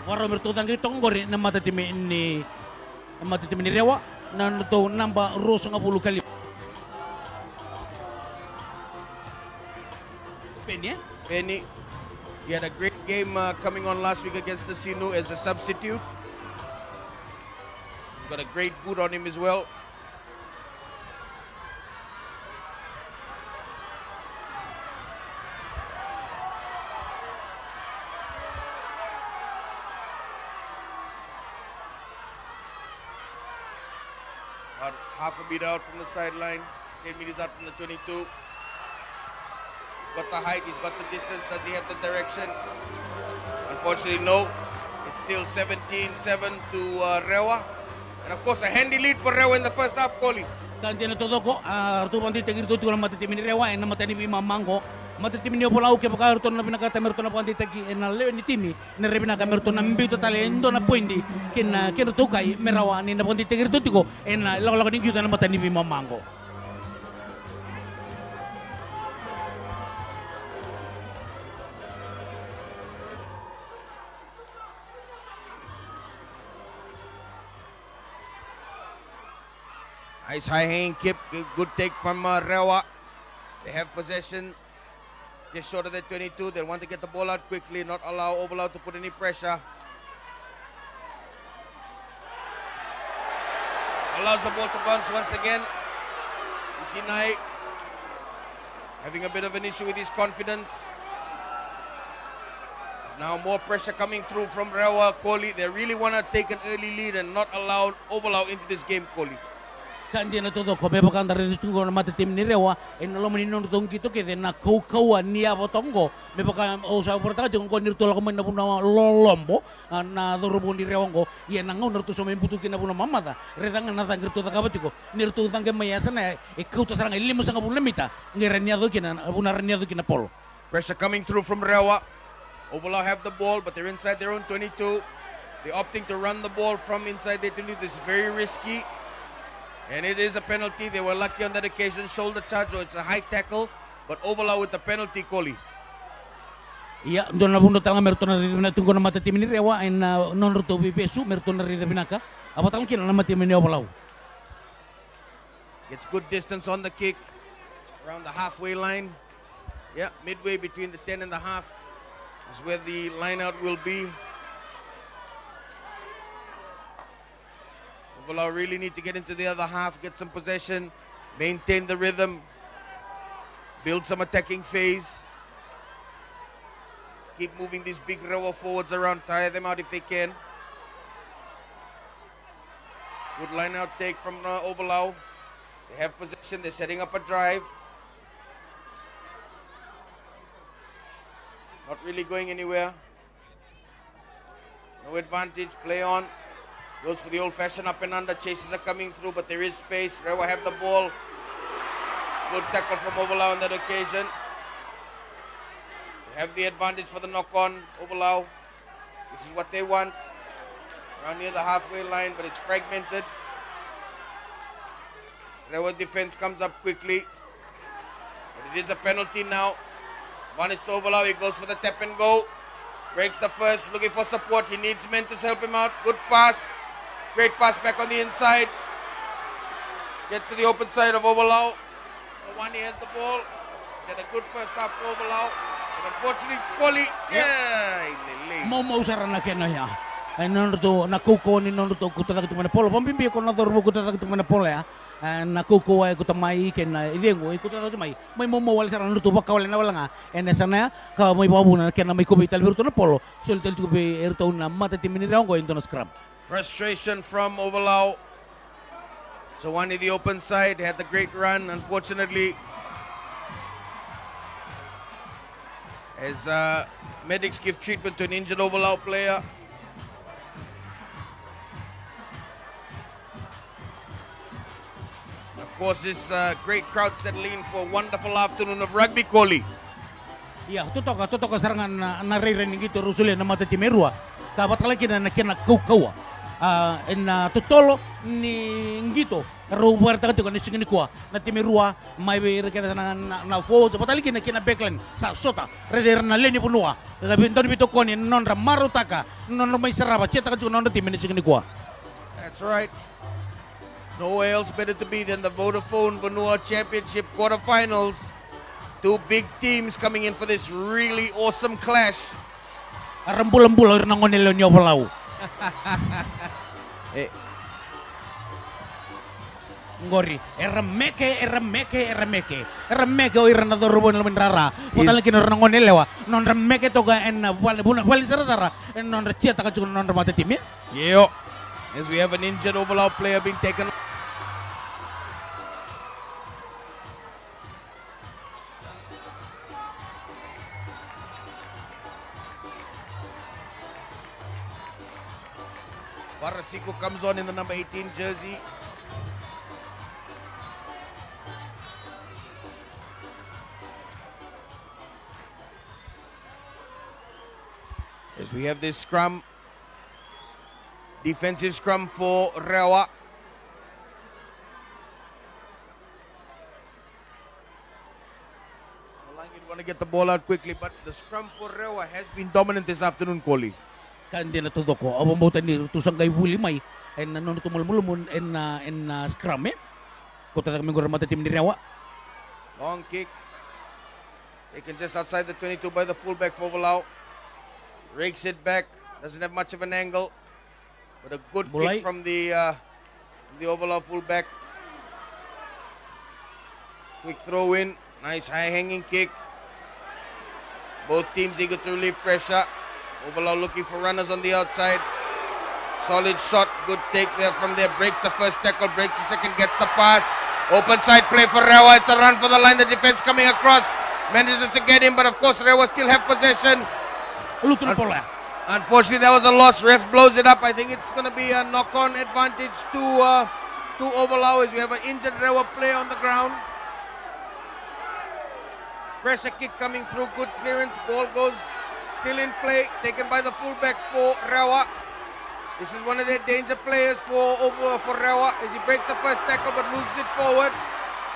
Waro merto tangi tonggori na mati timin ni rewa na to namba roso nga puluh kali. Penny, he had a great game coming on last week against the Sinu as a substitute. He's got a great boot on him as well. About half a meter out from the sideline, 10 meters out from the 22. He's got the height, he's got the distance, does he have the direction? Unfortunately, no. It's still 17-7 to REWA. And of course, a handy lead for REWA in the first half, Koli. Kanti na todo ko, artu panti tegir to tulang mati timin rewa en mati ni mamangko. Mati timin yo polau ke pakar to na pinakata merto na panti tegi en lewe ni timi na rebina ka merto na mbito talento na poindi ken to kai merawa ni na panti tegir to tiko en lolo ni gyuta na mati ni mamangko. Nice high hanging kick, good take from REWA. They have possession just short of the 22. They want to get the ball out quickly, not allow OVALAU to put any pressure. Allows the ball to bounce once again. Isinai having a bit of an issue with his confidence. Now more pressure coming through from REWA, Kohli. They really want to take an early lead and not allow OVALAU into this game, Kohli. Kandi na todo ko beba kan dari tungo na mati tim ni rewa en lo menino tong kito ke na kau ni abo tongo beba kan o sa porta jong ko nirto ko na puna lolombo na dorobo ni rewa ngo ye na ngau nirto so men putu kina puna mamata redang na tang nirto kabatiko nirto tang ke mayasa na e kau to sarang ilimo sang puna mita ngereniado kina puna reniado kina polo. Pressure coming through from REWA. OVALAU have the ball, but they're inside their own 22. They're opting to run the ball from inside their 22. This is very risky. And it is a penalty. They were lucky on that occasion. Shoulder charge, or it's a high tackle. But OVALAU with the penalty, Kohli. Iya, doon na bundo tanga merto na rin na tungko na mati tim ni rewa en non ruto bipesu merto na rin binaka. Apa tang kina na mati ni OVALAU. Gets good distance on the kick. Around the halfway line. Yeah, midway between the 10 and the half is where the line out will be. OVALAU really need to get into the other half, get some possession, maintain the rhythm, build some attacking phase. Keep moving these big REWA forwards around, tire them out if they can. Good line out take from OVALAU. They have possession, they're setting up a drive. Not really going anywhere. No advantage, play on. Goes for the old-fashioned up and under. Chases are coming through, but there is space. REWA have the ball. Good tackle from OVALAU on that occasion. They have the advantage for the knock-on. OVALAU, this is what they want. Around near the halfway line, but it's fragmented. REWA defense comes up quickly. But it is a penalty now. One is to OVALAU. He goes for the tap and go. Breaks the first, looking for support. He needs men to help him out. Good pass. Great pass back on the inside. Get to the open side of OVALAU. So Wani has the ball. Had a good first half for OVALAU. But unfortunately, Kohli, Mau saran na kena ya. Ay nondo nakuko ni nondo kuta ka tumana polo. Pampimbi ko na dorbo kuta ka tumana polo ya. Nakuko ay kutamai ken idengo ikuta ka tumai. May mo wala saran nondo baka wala na wala nga. En sana ka may babuna ken may kubital virtu na polo. Sultel to be erto na mata timini raw ko into na scrum. Frustration from OVALAU. So one in the open side, had the great run. Unfortunately, as medics give treatment to an injured OVALAU player. Of course, this great crowd settling in for a wonderful afternoon of rugby, Kohli. Iya, tutok serangan na re-running gitu rusulia na mata timerua. Kabat lagi na nakina kau. Na tutolo ni ngito. Ro buarta ko ni singini kwa na timerua mai be kena na forward so patali kina backline sa sota reder na leni punua. Tapi nton bito ko ni non ra marutaka non mai saraba ceta ka non tim ni singini kwa. That's right. Nowhere else better to be than the Vodafone Vanua Championship quarterfinals. Two big teams coming in for this really awesome clash. Rembul-rembul ir nangonelo ni OVALAU. Ngori, eremeke o irana dorbo no menrara. Potala kino nangonelewa. Non remeke toga en wali sara non reciata ka non remate tim. Yeah. As we have an injured OVALAU player being taken. Barasico comes on in the number 18 jersey. As we have this scrum, defensive scrum for REWA. Malangin want to get the ball out quickly, but the scrum for REWA has been dominant this afternoon, Koli. Kandi na todo ko abang buta ni tusang gay buli may en non tumulmulmun en scrum kota kami gor mata tim ni REWA. Long kick taken just outside the 22 by the fullback for OVALAU. Rakes it back, doesn't have much of an angle, but a good kick from the OVALAU fullback. Quick throw in, nice high hanging kick. Both teams eager to relieve pressure. OVALAU looking for runners on the outside. Solid shot, good take there from there. Breaks the first tackle, breaks the second, gets the pass. Open side play for REWA. It's a run for the line. The defense coming across. Manages to get in, but of course REWA still have possession. Unfortunately, that was a loss. Ref blows it up. I think it's going to be a knock-on advantage to OVALAU as we have an injured REWA player on the ground. Pressure kick coming through. Good clearance. Ball goes still in play. Taken by the fullback for REWA. This is one of their danger players for REWA as he breaks the first tackle but loses it forward.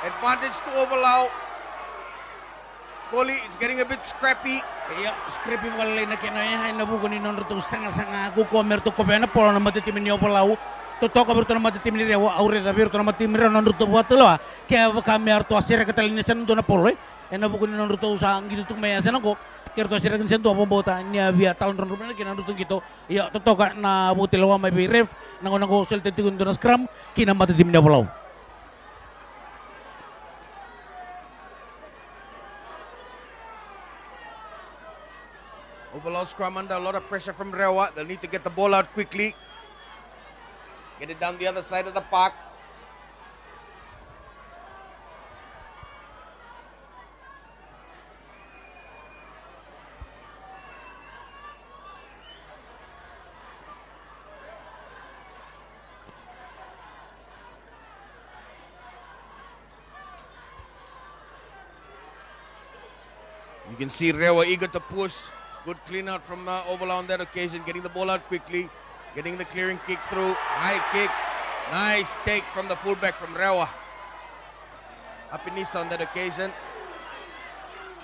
Advantage to OVALAU. Koli, it's getting a bit scrappy. Yeah, scrappy wala na kinaya na bugo ni non to sanga ko merto ko pena polo na matitim ni OVALAU. To ka berto na matitim ni REWA aure da berto na matitim ni non to buatlo kaya kami arto asira katalinisan do na polo na bugo ni non to sa gitu tung maya sana ko kerto asira kan sento pambota niya via talon ron na kinan to gito ya to ka na butilawa may ref nangon ko sulte tigun do na scrum kina matitim ni OVALAU. OVALAU scrum under a lot of pressure from REWA. They'll need to get the ball out quickly. Get it down the other side of the park. You can see REWA eager to push. Good clean out from OVALAU on that occasion, getting the ball out quickly, getting the clearing kick through, high kick, nice take from the fullback from REWA. Apinisa on that occasion.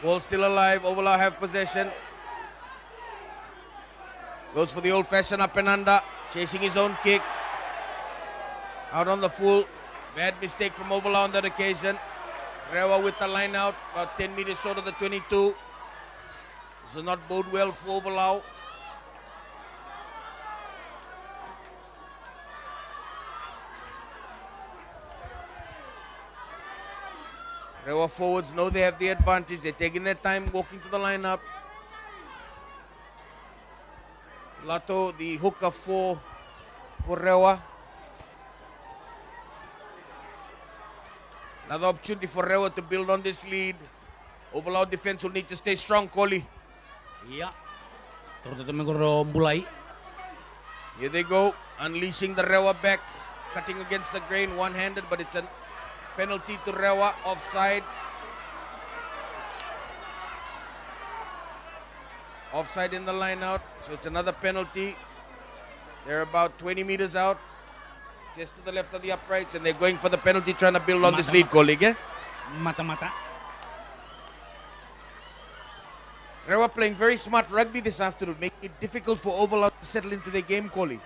Ball still alive, OVALAU have possession. Goes for the old-fashioned up and under, chasing his own kick. Out on the full, bad mistake from OVALAU on that occasion. REWA with the line out, about 10 meters short of the 22. This will not bode well for OVALAU. REWA forwards know they have the advantage. They're taking their time walking to the lineup. Lato, the hooker for REWA. Another opportunity for REWA to build on this lead. OVALAU defense will need to stay strong, Koli. Yeah. Mulai. Here they go, unleashing the REWA backs, cutting against the grain one-handed, but it's a penalty to REWA, offside. Offside in the line out, so it's another penalty. They're about 20 meters out, just to the left of the uprights, and they're going for the penalty, trying to build on this lead, colleague. Eh? Mata-mata. REWA playing very smart rugby this afternoon, making it difficult for OVALAU to settle into their game, colleague.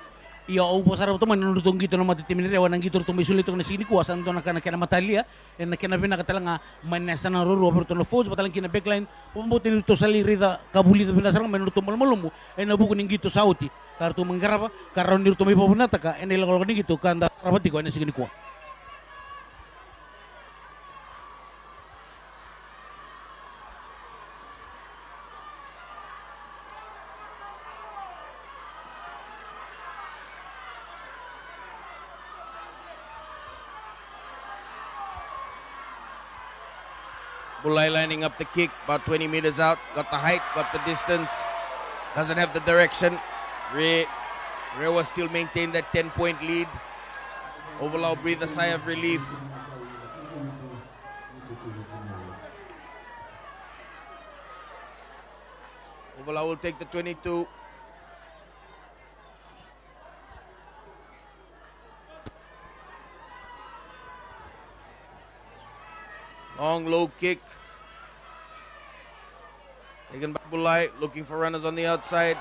Iya, upo sarap to man nurutong gitu na matitimin rewa nang gitu to misulit to na sini kuasan to na kana matalia en na kana bina katala manasa na ruru over to no foes patalang kina backline pumbutin to saliri da kabuli da binasarang menurut to malmalumu en na buku ning gitu sauti kartu menggarapa karon nirto may pabunata ka en ilagol ni gitu kanda rabati ko en sini kuwa. Bulai lining up the kick, about 20 meters out. Got the height, got the distance. Doesn't have the direction. REWA still maintain that 10-point lead. OVALAU breathe a sigh of relief. OVALAU will take the 22. Long low kick. Taken by Bulai, looking for runners on the outside.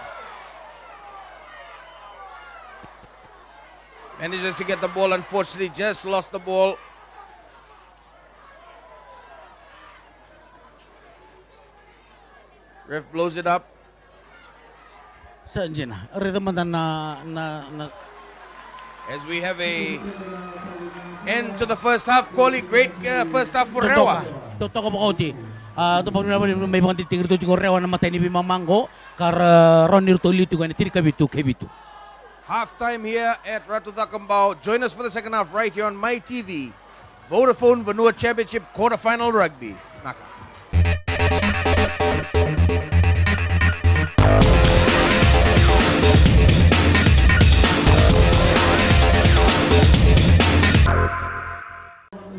Manages to get the ball, unfortunately just lost the ball. Ref blows it up. Saan dyan na? As we have a end to the first half, Koli. Great first half for REWA. Totoo ko makauti. Ito pag may mga titingin ito ko REWA na matay ni Bimamango kar Ronir Tolito gani tiri kabitu. Halftime here at Ratu Takambao. Join us for the second half right here on My TV. Vodafone Vanua Championship quarterfinal rugby. Naka.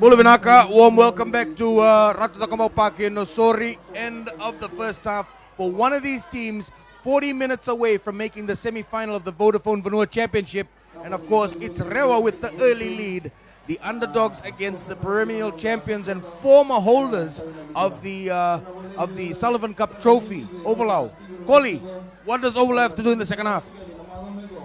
Bulavinaka, warm welcome back to Ratu Takambao Park in Nosori. End of the first half for one of these teams, 40 minutes away from making the semi-final of the Vodafone Vanua Championship. And of course, it's REWA with the early lead. The underdogs against the perennial champions and former holders of the Sullivan Cup trophy, OVALAU. Koli, what does OVALAU have to do in the second half?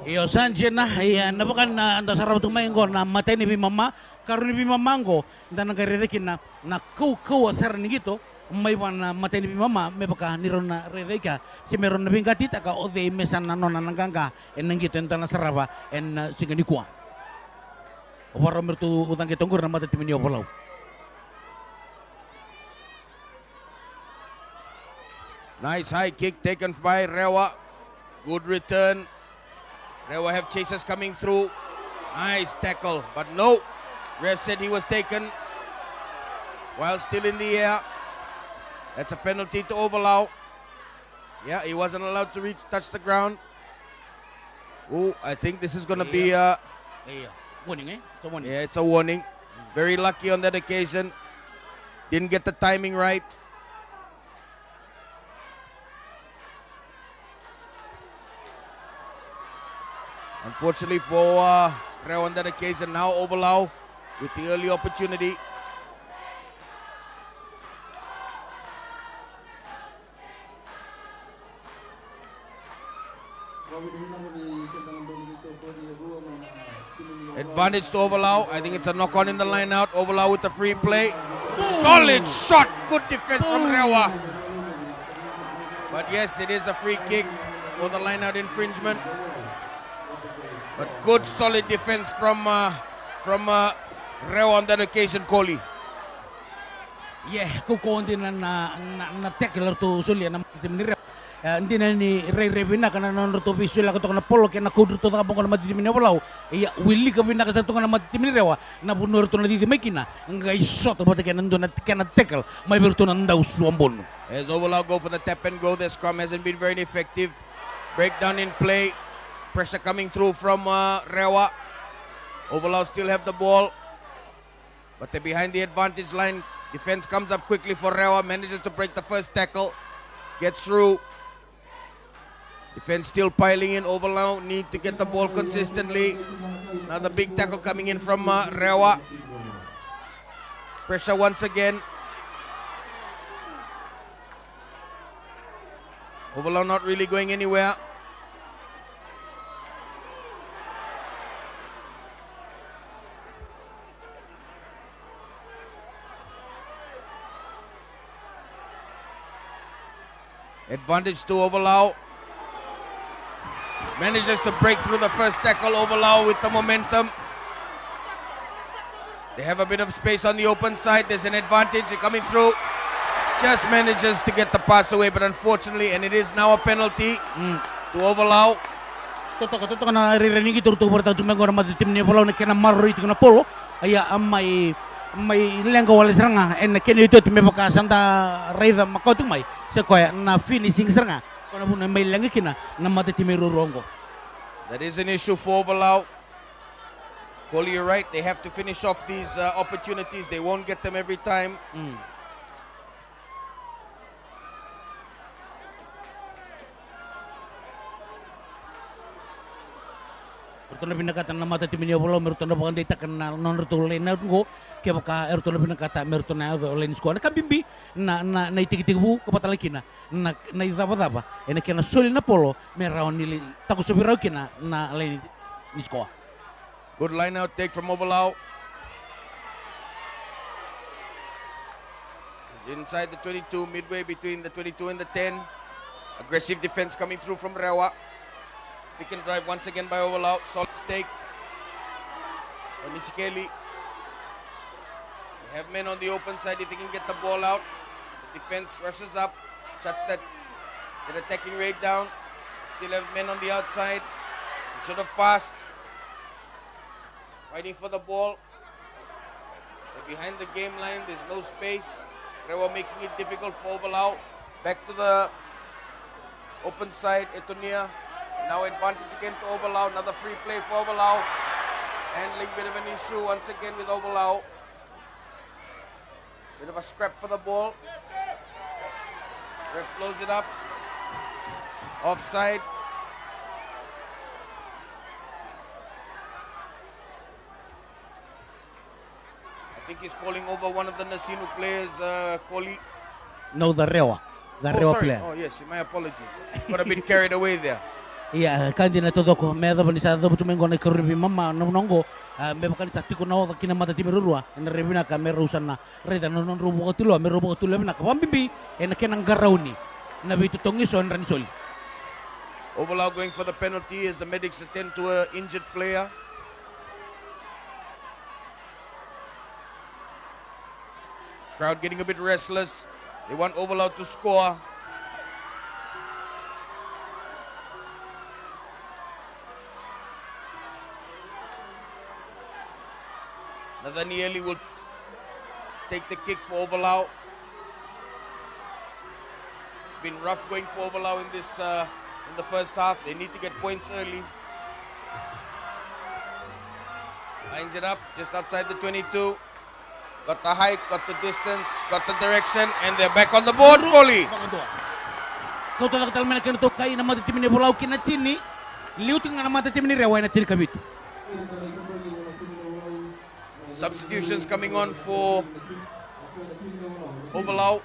Iyo sanjin na, nabukan na anda sarap tumayin ko na matay ni Bimama, karon ni Bimamango, na nagarirekin na kau asar ni gitu, may na matay ni Bimama, may baka niron na rireka, si meron na bingkatita ka o de mesan na nona nanganga, en nang gitu enta na saraba, en singanikwa. O para mertu utang kitonggur na matay ni OVALAU. Nice high kick taken by REWA. Good return. REWA have chasers coming through. Nice tackle, but no. Ref said he was taken while still in the air. That's a penalty to OVALAU. Yeah, he wasn't allowed to touch the ground. Oh, I think this is going to be warning, eh? It's a warning. Yeah, it's a warning. Very lucky on that occasion. Didn't get the timing right. Unfortunately for REWA on that occasion, now OVALAU with the early opportunity. Advantage to OVALAU. I think it's a knock-on in the line out. OVALAU with the free play. Solid shot. Good defense from REWA. But yes, it is a free kick for the line-out infringement. But good solid defense from REWA on that occasion, Koli. Yeah, kukuha din na tackler to Zulia na tim ni REWA. Hindi na ni Ray na kana non to visual ako to na polo kaya na kudro to kabong na matitim ni OVALAU. Iya willi ka na kasi to na matitim ni REWA na bunor to na dito may kina. Ngai shot ba kaya nandun na kana tackle may berto na ndaw suambon. As OVALAU go for the tap and go, their scrum hasn't been very effective. Breakdown in play. Pressure coming through from REWA. OVALAU still have the ball, but they're behind the advantage line. Defense comes up quickly for REWA, manages to break the first tackle, gets through. Defense still piling in. OVALAU need to get the ball consistently. Another big tackle coming in from REWA. Pressure once again. OVALAU not really going anywhere. Advantage to OVALAU. Manages to break through the first tackle. OVALAU with the momentum. They have a bit of space on the open side. There's an advantage coming through. Just manages to get the pass away, but unfortunately, and it is now a penalty to OVALAU. Toto na ririnig ito to berta cuma gora mati tim ni OVALAU na kena maru itu kena polo aya mai lenggo wala seranga en kena itu tim baka santa raida makau tu mai sekoya na finishing seranga kona pun mai lengi kena na mati tim rongo. That is an issue for OVALAU. Cole, you're right. They have to finish off these opportunities. They won't get them every time. Ertona pinakatan na mata tim ni OVALAU mertona bakan dita kana non rtole na go ke baka ertona pinakata mertona olen sko na kabimbi na itik-itik kapatala kina na idaba ena kena soli na polo meraon nili taku sobirau kina na len ni sko. Good line out take from OVALAU. Inside the 22, midway between the 22 and the 10. Aggressive defense coming through from REWA. Pick and drive once again by OVALAU. Solid take. Onisikeli. They have men on the open side if they can get the ball out. The defense rushes up, shuts that attacking rate down. Still have men on the outside. They should have passed. Fighting for the ball. They're behind the game line. There's no space. REWA making it difficult for OVALAU. Back to the open side. Etonia. Now advantage again to OVALAU. Another free play for OVALAU. Handling bit of an issue once again with OVALAU. Bit of a scrap for the ball. Ref blows it up. Offside. I think he's calling over one of the Nasinu players, Koli. No, the REWA. The REWA sorry. player. Oh yes, my apologies. Got a bit carried away there. Iya, kandi na todo ko medo bani sa do tumengo na karubi mama no nongo me bakani sa tiko na kina mata timerurua na rebina ka merusan na reda no non rubo tulo me rubo tulo na ka bambi en kenang garawni na bitu tongi son ran soli. OVALAU going for the penalty as the medics attend to an injured player. Crowd getting a bit restless. They want OVALAU to score. Nathanieli will take the kick for OVALAU. It's been rough going for OVALAU in this in the first half. They need to get points early. Lines it up just outside the 22. Got the height, got the distance, got the direction, and they're back on the board, Koli. Kau tahu kalau mana kena tokai nama tim ni OVALAU kena cini, liu tinggal nama tim ni REWA na tiri kabit. Substitutions coming on for OVALAU.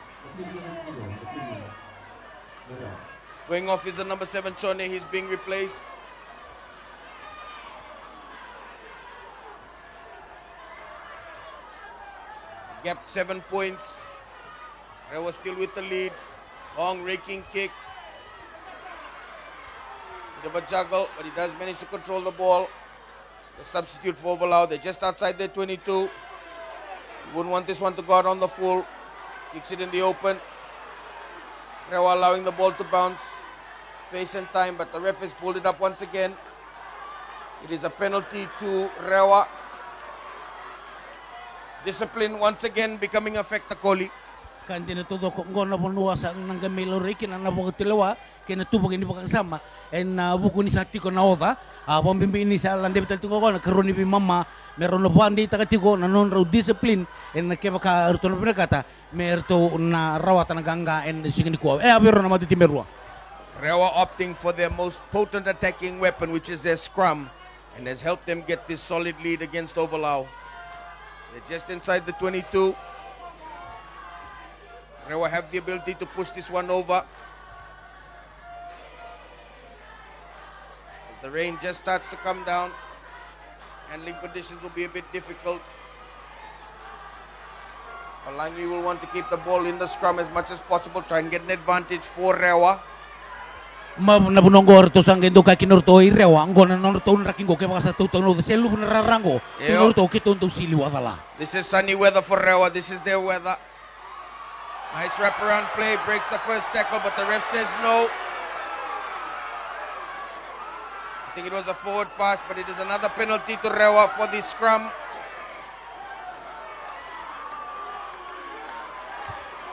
Going off is the number 7 Chone. He's being replaced. Gap 7 points. REWA still with the lead. Long raking kick. Bit of a juggle, but he does manage to control the ball. The substitute for OVALAU. They're just outside their 22. You wouldn't want this one to go out on the full. Kicks it in the open. REWA allowing the ball to bounce. Space and time, but the ref has pulled it up once again. It is a penalty to REWA. Discipline once again becoming a factor, Koli. Kandi na todo ko ngono Vanua sa nang gamilo rekin na bogtilawa kena tubog ini bakang sama en buku ni sati ko na oda pambimbi ini sa lande betal tingo ko na karuni bi mama meron no bandi takatigo na non raw discipline en ke baka erto no pinakata merto na rawatan ganga en singin ko abiro na mati timerua. REWA opting for their most potent attacking weapon, which is their scrum, and has helped them get this solid lead against OVALAU. They're just inside the 22. REWA have the ability to push this one over. As the rain just starts to come down, handling conditions will be a bit difficult. Palangi will want to keep the ball in the scrum as much as possible, try and get an advantage for REWA. Nabunongor to sang endo ka kinorto irewa ngona norto rakingo ke basa to no de selu rarango kinorto kitonto siliwadala. This is sunny weather for REWA. This is their weather. Nice wraparound play, breaks the first tackle, but the ref says no. I think it was a forward pass, but it is another penalty to REWA for the scrum.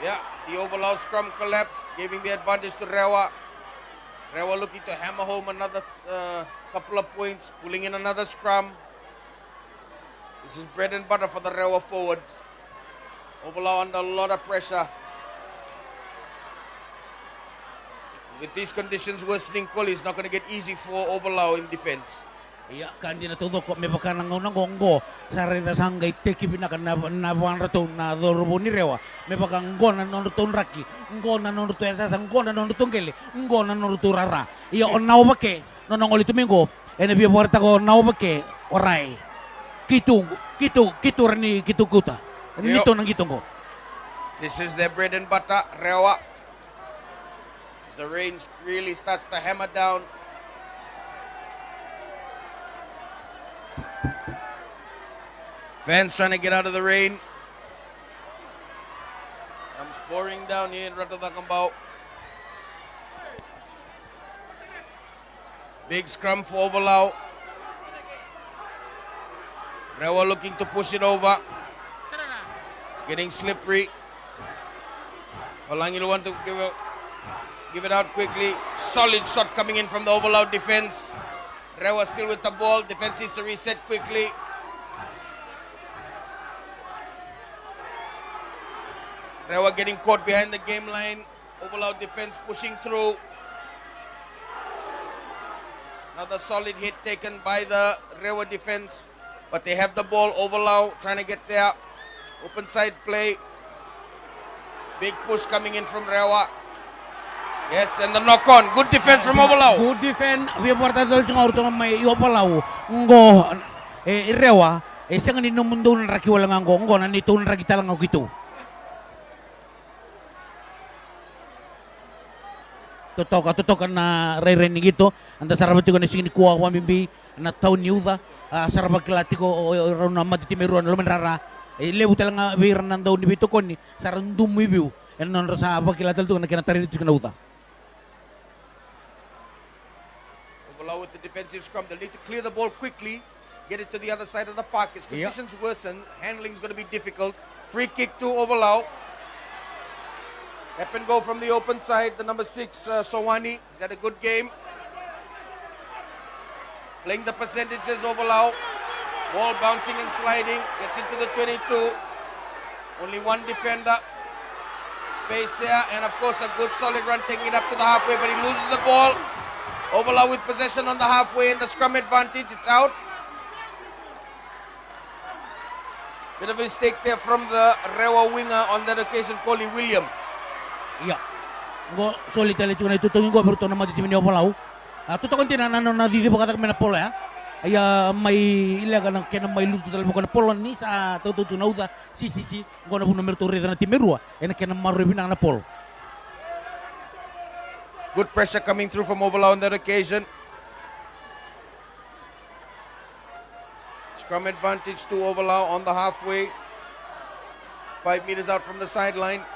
Yeah, the OVALAU scrum collapsed, giving the advantage to REWA. REWA looking to hammer home another couple of points, pulling in another scrum. This is bread and butter for the REWA forwards. OVALAU under a lot of pressure. With these conditions worsening, Koli is not going to get easy for OVALAU in defense. Iya kan dina todo ko me baka nang ngonggo sa reda sanggay teki pinakan na rato na dorobo ni REWA me baka ngona norton raki ngona norto esa ngona norton kele ngona norto rara iya onaw bake nonongoli tumingo ene bi porta ko naw bake oray kitu rani kitu kuta nito nang gitongo. This is their bread and butter, REWA. As the rain really starts to hammer down. Fans trying to get out of the rain. Comes pouring down here in Ratodakambao. Big scrum for OVALAU. REWA looking to push it over. It's getting slippery. Palangi will want to give it out quickly. Solid shot coming in from the OVALAU defense. REWA still with the ball. Defense needs to reset quickly. REWA getting caught behind the game line. OVALAU defense pushing through. Another solid hit taken by the REWA defense. But they have the ball. OVALAU trying to get there. Open side play. Big push coming in from REWA. Yes, and the knock on. Good defense from OVALAU. Good defense. We have worked out ng may OVALAU. Ngo REWA. Isang ni numundo ng raki walang ngo na nito ng raki talang gitu. Totokan na re-rening ito. Anda sarabati ko na singin kuha ko mimbi na taon niuda. Sarabag kilati ko na matitimeruan lumen rara. Lebu talang biran ng daw ni bito ko ni sarandum mibiu. And non sa pagkilatal to na kinatarin dito kanauta. OVALAU with the defensive scrum. They'll need to clear the ball quickly. Get it to the other side of the park. As conditions worsen, handling is going to be difficult. Free kick to OVALAU. Up and go from the open side. The number 6, Sowani, he's had a good game. Playing the percentages, OVALAU. Ball bouncing and sliding. Gets into the 22. Only one defender. Space there. And of course a good solid run taking it up to the halfway. But he loses the ball. OVALAU with possession on the halfway and the scrum advantage. It's out. Bit of a mistake there from the REWA winger on that occasion, Coley William. Iya. Ngo solitary itu na tutungin ko pero to na matitimin ni OVALAU. Tutukon tinanano na didi bakatak mena pola ya. Aya may ilaga ng kena may luto talaga ko na polon ni sa tututu na uda si ngo na bu numero 3 na timerua ena kena maru binang na pol. Good pressure coming through from OVALAU on that occasion. Scrum advantage to OVALAU on the halfway. 5 meters out from the sideline.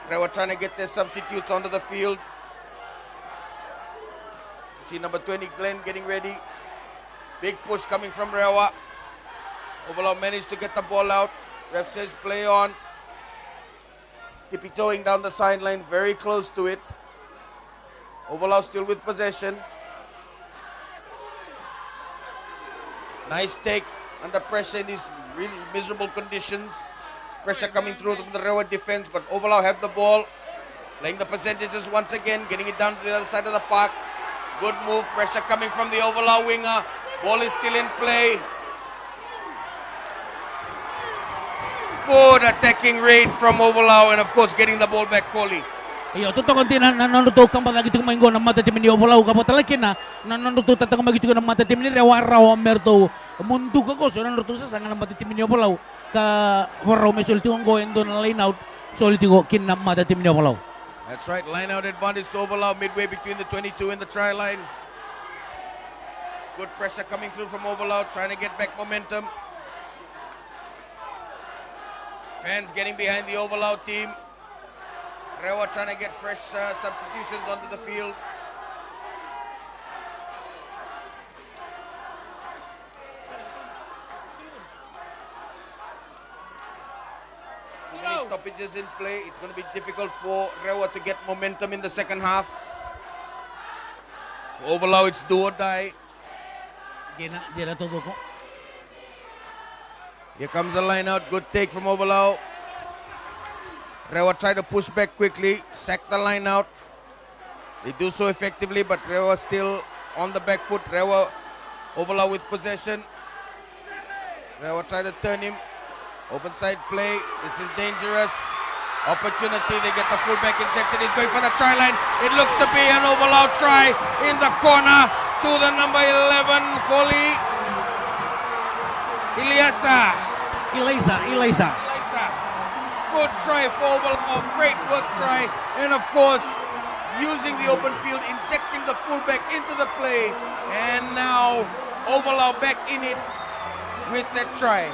REWA trying to get their substitutes onto the field. See number 20, Glenn, getting ready. Big push coming from REWA. OVALAU managed to get the ball out. Ref says play on. Tippy-toeing down the sideline, very close to it. OVALAU still with possession. Nice take under pressure in these really miserable conditions. Pressure coming through from the REWA defense, but OVALAU have the ball. Playing the percentages once again, getting it down to the other side of the park. Good move, pressure coming from the OVALAU winger. Ball is still in play. Good attacking raid from OVALAU, and of course getting the ball back, Kohli. Iyo, totoo konti na nanonood kang lagi itong maingo ng mata tim ni OVALAU kapag talakin na nanonood tatang magito ng mata tim ni REWA merto mundo ka ko so nanonood sa sanga ng mata tim ni OVALAU ka waraw may sulti ang goen doon na line out sulti ko kin ng mata tim ni OVALAU. That's right, line out advantage to OVALAU midway between the 22 and the try line. Good pressure coming through from OVALAU, trying to get back momentum. Fans getting behind the OVALAU team. REWA trying to get fresh substitutions onto the field. Too many stoppages in play. It's going to be difficult for REWA to get momentum in the second half. For OVALAU, it's do or die. Di na todo ko. Here comes the line out. Good take from OVALAU. REWA try to push back quickly, sack the line out. They do so effectively, but REWA still on the back foot. OVALAU with possession. REWA try to turn him. Open side play. This is dangerous. Opportunity. They get the fullback injected. He's going for the try line. It looks to be an OVALAU try in the corner to the number 11, Kohli. Eliza. Good try for OVALAU, great work try, and of course using the open field, injecting the fullback into the play, and now OVALAU back in it with that try.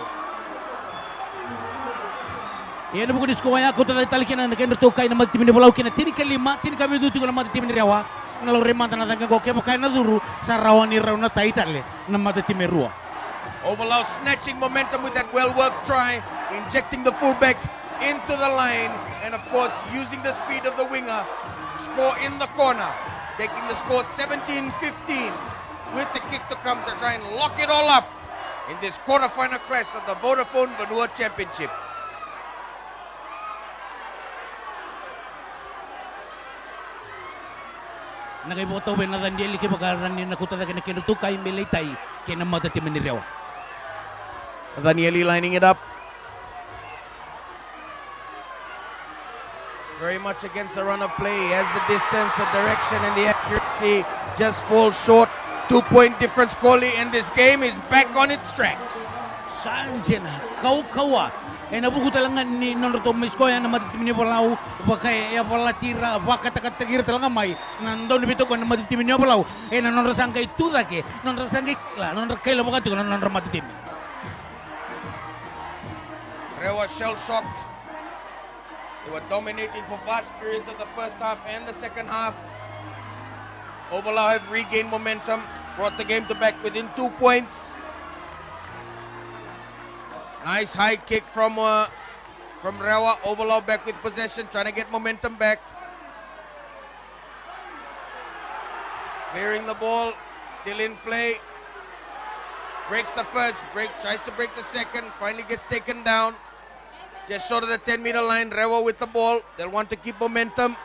Yan po kung kaya ako talikin na nagkano kay na magtimin ni OVALAU kina tini kami duti ko na magtimin ni REWA na remata na tangga ko kaya kaya na duro sa rawan ni Raw na taitale na magtimin REWA. OVALAU snatching momentum with that well-worked try, injecting the fullback into the line, and of course using the speed of the winger, score in the corner, taking the score 17-15 with the kick to come to try and lock it all up in this quarterfinal clash of the Vodafone Vanua Championship. Nagaiboto ben na Daniel kibagaran ni nakutada kay kinutukay militay kay namata tim ni REWA. Danieli lining it up. Very much against the run of play. He has the distance, the direction, and the accuracy. Just falls short. 2-point difference. Kohli, and this game is back on its tracks. Sanjin, kawa. Nabuko talaga ni Nonroto Miskoya na matitim ni OVALAU. Bakay wala tira, baka takatagir talaga may. Nandun bito ko na matitim ni OVALAU. Nonrasang kay tudake, nonrasang kay labakati ko nonra matitim. REWA shell-shocked. They were dominating for vast periods of the first half and the second half. OVALAU have regained momentum, brought the game to back within 2 points. Nice high kick from REWA. OVALAU back with possession, trying to get momentum back. Clearing the ball, still in play. Breaks the first, tries to break the second, finally gets taken down. Just short of the 10-meter line, REWA with the ball. They'll want to keep momentum.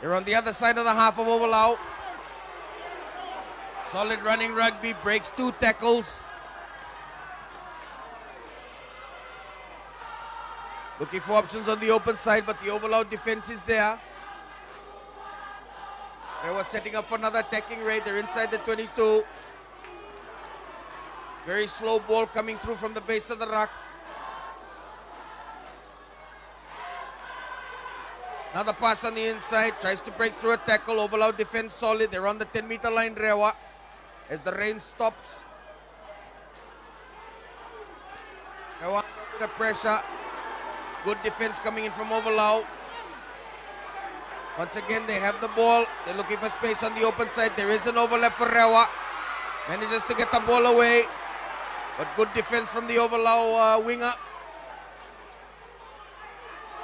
They're on the other side of the half of OVALAU. Solid running rugby, breaks 2 tackles. Looking for options on the open side, but the OVALAU defense is there. REWA setting up for another attacking raid. They're inside the 22. Very slow ball coming through from the base of the ruck. Another pass on the inside, tries to break through a tackle. OVALAU defense solid. They're on the 10-meter line, REWA, as the rain stops. REWA under the pressure. Good defense coming in from OVALAU. Once again, they have the ball. They're looking for space on the open side. There is an overlap for REWA. Manages to get the ball away. But good defense from the OVALAU winger.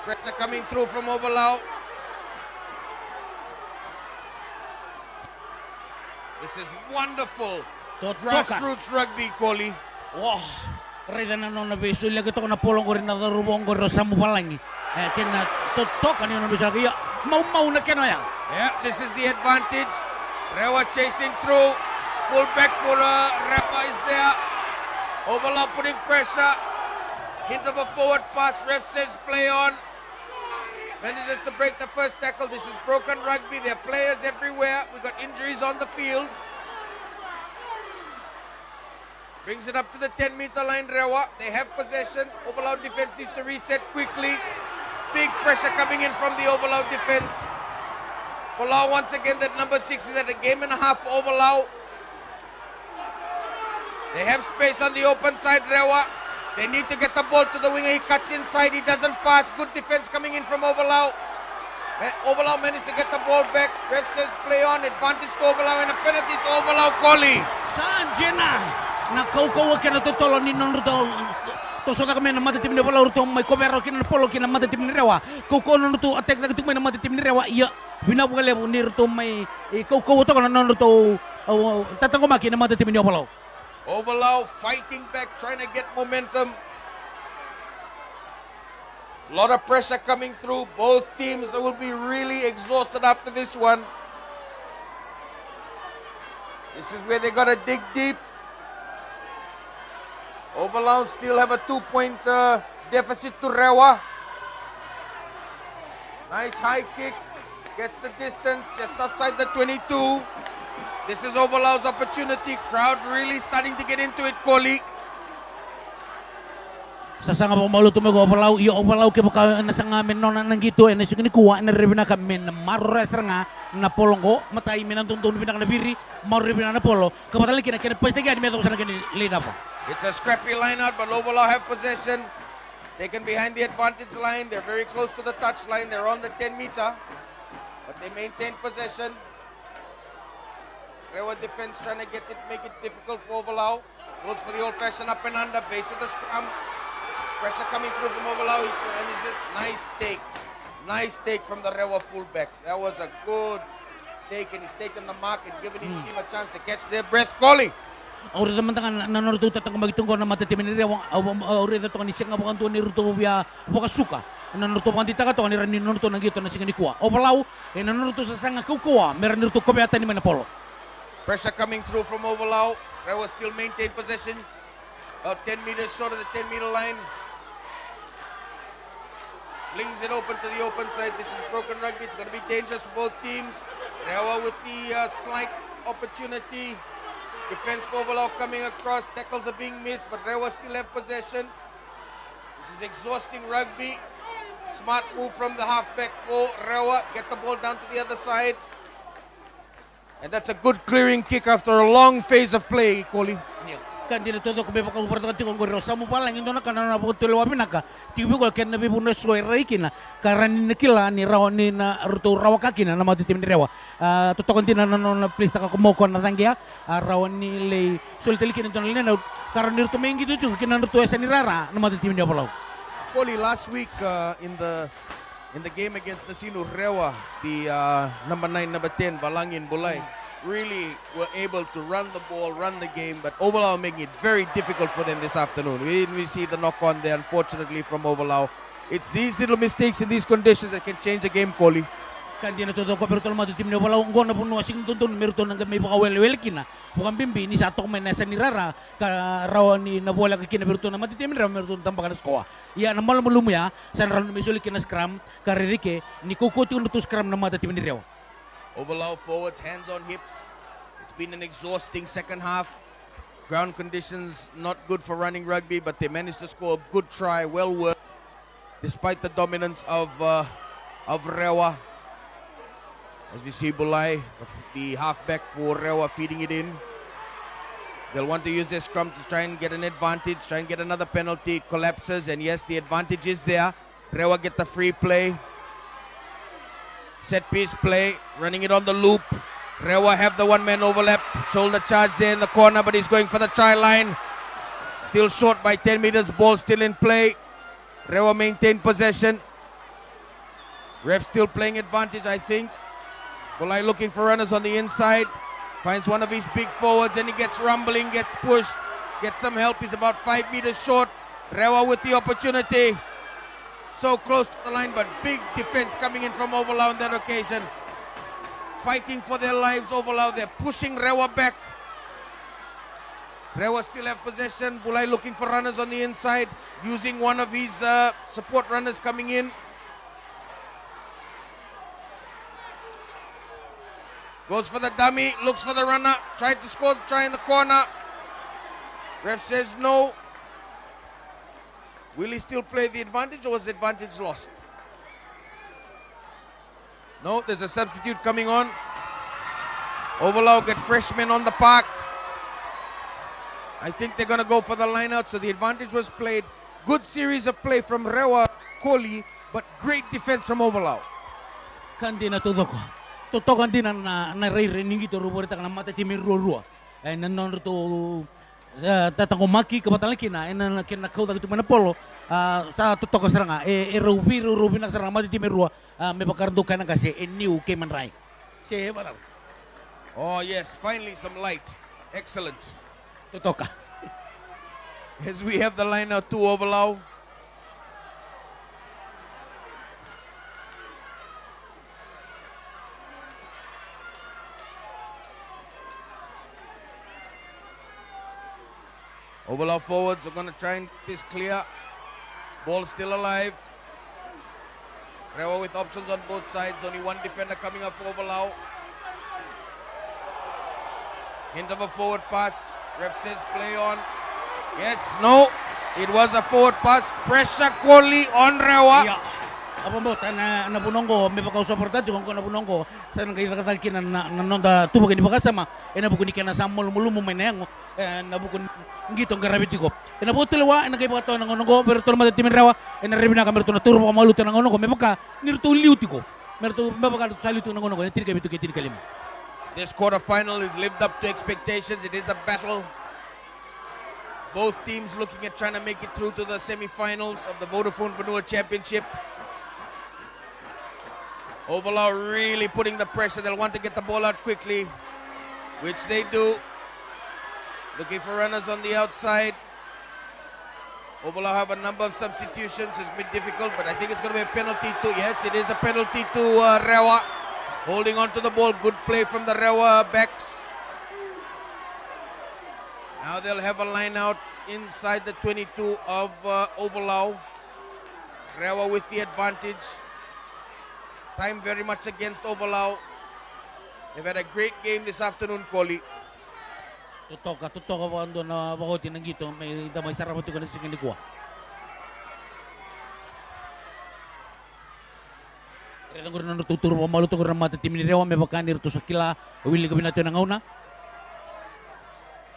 Pressure coming through from OVALAU. This is wonderful grassroots rugby, Kohli. Wah, reda na nona beso lagi to na polong ko rin na rubong ko sa mo palangi. Kena totok kan yung bisa kaya Mau na kaya yan. Yeah, this is the advantage. Rewa chasing through. Full back for REWA is there. OVALAU putting pressure. Hint of a forward pass. Ref says play on. Manages to break the first tackle. This is broken rugby. There are players everywhere. We've got injuries on the field. Brings it up to the 10-meter line, REWA. They have possession. OVALAU defense needs to reset quickly. Big pressure coming in from the OVALAU defense. OVALAU once again, that number 6 is at a game and a half for OVALAU. They have space on the open side, REWA. They need to get the ball to the winger. He cuts inside. He doesn't pass. Good defense coming in from OVALAU. OVALAU managed to get the ball back. Ref says play on. Advantage to OVALAU and a penalty to OVALAU. Koli. Saan Jena? Nakaukawa ka na tutolo ni Nonuto. Tosota kami na mati tim ni OVALAU ruto may cover kina polo kina mati tim ni REWA. Kaukawa Nonuto attack na tumay na mati tim ni REWA. Iya binabugale ni ruto may kaukawa to kana Nonuto tatang kumaki na mati tim ni OVALAU. OVALAU fighting back, trying to get momentum. A lot of pressure coming through. Both teams will be really exhausted after this one. This is where they got to dig deep. OVALAU still have a 2-point deficit to REWA. Nice high kick. Gets the distance just outside the 22. This is OVALAU's opportunity. Crowd really starting to get into it, Koli. Sasanga po maulo tumago OVALAU. Iyo OVALAU ke baka nasanga men nona nang gitu ene sugini kuwa na revina kami na marresar nga na polongo matay minan tuntun binang nabiri marrevina na polo. Kapatali kina kina pwede kaya meto sana kini lead up. It's a scrappy line out, but OVALAU have possession. Taken behind the advantage line. They're very close to the touch line. They're on the 10-meter, but they maintain possession. REWA defense trying to make it difficult for OVALAU. Goes for the old-fashioned up and under, base of the scrum. Pressure coming through from OVALAU, and it's a nice take. Nice take from the REWA fullback. That was a good take, and he's taken the mark and given his team a chance to catch their breath. Koli. Ora naman tangan nanorto tatang magitungko na matitimin ni REWA. Ora ito ni siyang abukan to ni ruto biya buka suka. Nanorto pang ditaka to ni ranin nanorto nang gito na siyang nikuha. OVALAU nanorto sa sanga kukuha. Meron nirto kopiata ni manapolo. Pressure coming through from OVALAU. REWA still maintain possession. About 10 meters short of the 10-meter line. Flings it open to the open side. This is broken rugby. It's going to be dangerous for both teams. REWA with the slight opportunity. Defense for OVALAU coming across. Tackles are being missed, but REWA still have possession. This is exhausting rugby. Smart move from the halfback for REWA. Get the ball down to the other side. And that's a good clearing kick after a long phase of play, Koli. Kan dito to ko baka uparto kan tingong goro sa mo pala indo na kana na putulo wapi naka tibi ko ken na bibuno soy raikina karani nakila ni raw ni na ruto rawa kakina na matitim ni REWA totokon tin na na please ta ko mo ko na tangya raw ni le sultel kin ton na karani ruto mengi to ju kin ruto esa ni rara na matitim ni OVALAU. Koli, last week in the game against Nasino, REWA, the number 9, number 10, Balangin Bulay, really were able to run the ball, run the game, but OVALAU making it very difficult for them this afternoon. We see the knock-on there, unfortunately, from OVALAU. It's these little mistakes in these conditions that can change the game, Koli. Kan dia to ko pero tolong matitim ni OVALAU ngo na puno asing tuntun merto nang may baka wel kina bukan bimbi ni sato may nasa ni rara ka raw ni na bola ka kina merto na matitim ni raw merto tambakan skoa ya na mal mulum ya san raw ni sulit kina scrum karirike ni kukuti undo scrum na matitim ni raw. OVALAU forwards, hands on hips. It's been an exhausting second half. Ground conditions not good for running rugby, but they managed to score a good try, well worked, despite the dominance of REWA. As we see Bulay, the halfback for REWA, feeding it in. They'll want to use their scrum to try and get an advantage, try and get another penalty. It collapses, and yes, the advantage is there. REWA get the free play. Set piece play, running it on the loop. REWA have the one-man overlap. Shoulder charge there in the corner, but he's going for the try line. Still short by 10 meters, ball still in play. REWA maintain possession. Ref still playing advantage, I think. Bulay looking for runners on the inside. Finds one of his big forwards and he gets rumbling, gets pushed, gets some help. He's about 5 meters short. REWA with the opportunity. so close to the line, but big defense coming in from OVALAU on that occasion. Fighting for their lives, OVALAU. They're pushing REWA back. REWA still have possession. Bulai looking for runners on the inside, using one of his support runners coming in. Goes for the dummy, looks for the runner, tried to score, try in the corner. Ref says no. Will he still play the advantage, or was the advantage lost? No, there's a substitute coming on. OVALAU get freshmen on the park. I think they're going to go for the line out, so the advantage was played. Good series of play from REWA Koli, but great defense from OVALAU. Kandi na todo ko. Toto kandi na rai-rening ito ruborita ka na mata timi rurua. Ay nanon to tatangumaki kabatalan kina na kinakaw dagito manapolo sa toto ka saranga rubi na saranga mata timi rua may pakardo ka na kasi new kay manray. Si balar. Oh yes, finally some light. Excellent. Toto ka. As we have the line out to OVALAU. OVALAU forwards are going to try and get this clear. Ball still alive. REWA with options on both sides. Only one defender coming up for OVALAU. Hint of a forward pass. Ref says play on. Yes, no. It was a forward pass. Pressure Koli on REWA. Yeah. Apa mo na nabunong ko may pagkausuporta ko nabunong ko sa nang kailangan na nonda tubo kini bakasama nabukuni kana sa mulu mo may nayango nabukun ngito garabiti ko nabutulwa nagay bato nang onong ko pero to mata timin REWA naribina ka merto na turbo ka maluto nang onong ko may pagka nirto liuti ko merto mabaka salito nang onong ko tirka bitu kitin kalim. This quarterfinal is lived up to expectations. It is a battle. Both teams looking at trying to make it through to the semi-finals of the Vodafone Vanua Championship. OVALAU really putting the pressure. They'll want to get the ball out quickly, which they do. Looking for runners on the outside. OVALAU have a number of substitutions. It's been difficult, but I think it's going to be a penalty to, yes, it is a penalty to REWA. Holding on to the ball. Good play from the REWA backs. Now they'll have a line out inside the 22 of OVALAU. REWA with the advantage. Time very much against OVALAU. They've had a great game this afternoon, Koli. Tutok ka pa ando na bakotin ng gito may damay sarap ito kasi kinikuha. Kailan ko rin natuturo pa maluto ko rin mata timin ni REWA may bakanir to sa kila willing kami natin ng una.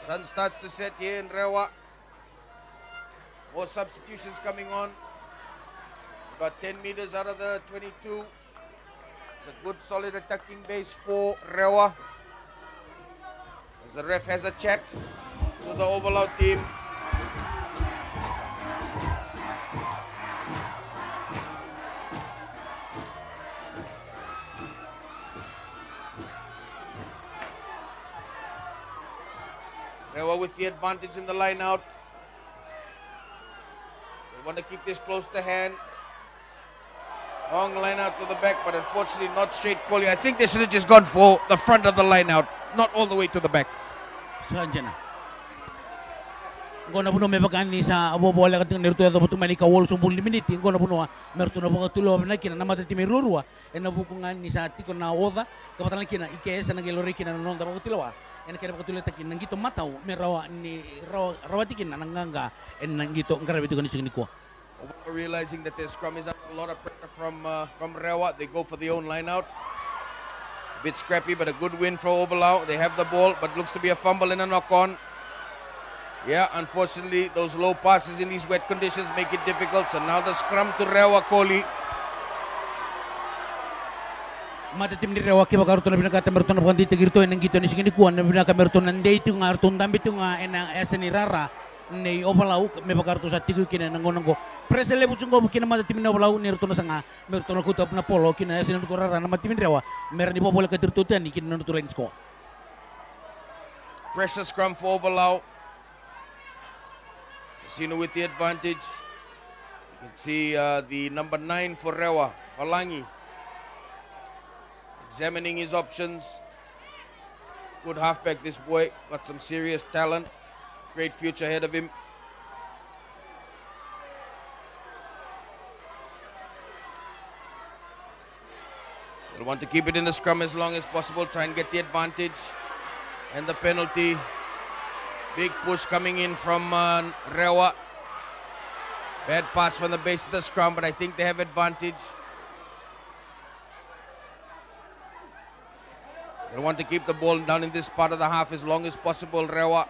Sun starts to set here in REWA. More substitutions coming on. About 10 meters out of the 22. It's a good solid attacking base for REWA. As the ref has a chat to the OVALAU team. REWA with the advantage in the line out. They want to keep this close to hand. Long line out to the back, but unfortunately not straight Koli. I think they should have just gone for the front of the line out, not all the way to the back. Saan dyan na? Kung napuno may pagkani sa abobola ka tingin nirto yato puto manika wall sumbul liminiti. Kung napuno merto na buka tulo na kina namata timi rurua. Nabukungan ni sa tiko na oda. Kapatalan kina ikesa na gelori kina nonon da buka tulo. Kaya pagkatuloy takin nang gito mataw may rawatikin na nanganga nang gito ang karabito ko ni Signiko. Realizing that their scrum is under a lot of pressure from REWA, they go for the own line out. A bit scrappy, but a good win for OVALAU. They have the ball, but looks to be a fumble and a knock-on. Yeah, unfortunately, those low passes in these wet conditions make it difficult. So now the scrum to REWA Koli. Mata tim ni REWA kiba karuto na binakata merto na pagkandita girto nang gito ni Signiko na binaka merto nan day ito nga arton dambit ito nga enang esa ni Rara ni OVALAU may pagkarto sa tigo kina nangonang ko presa lebu chungo kina mata tim ni OVALAU ni ruto na sanga merto na kutap na polo kina sinan ko Rara na mata tim ni REWA meron di po bola ka tirtutan ni kina nuto line score. Pressure scrum for OVALAU. Sino with the advantage. You can see the number 9 for REWA, Valangi, examining his options. Good halfback, this boy. Got some serious talent. Great future ahead of him. They'll want to keep it in the scrum as long as possible. Try and get the advantage. And the penalty. Big push coming in from REWA. Bad pass from the base of the scrum, but I think they have advantage. They want to keep the ball down in this part of the half as long as possible, REWA.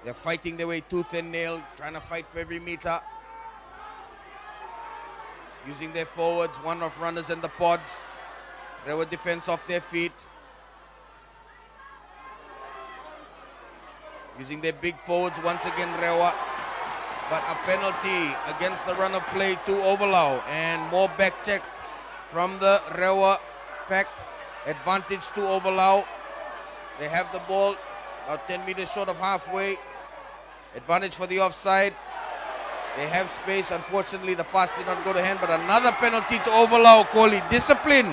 They're fighting their way tooth and nail, trying to fight for every meter. Using their forwards, one-off runners and the pods. REWA defense off their feet. Using their big forwards once again, REWA. But a penalty against the run of play to OVALAU. And more back check from the REWA pack. Advantage to OVALAU. They have the ball about 10 meters short of halfway. Advantage for the offside. They have space. Unfortunately, the pass did not go to hand, but another penalty to OVALAU, Kohli. Discipline.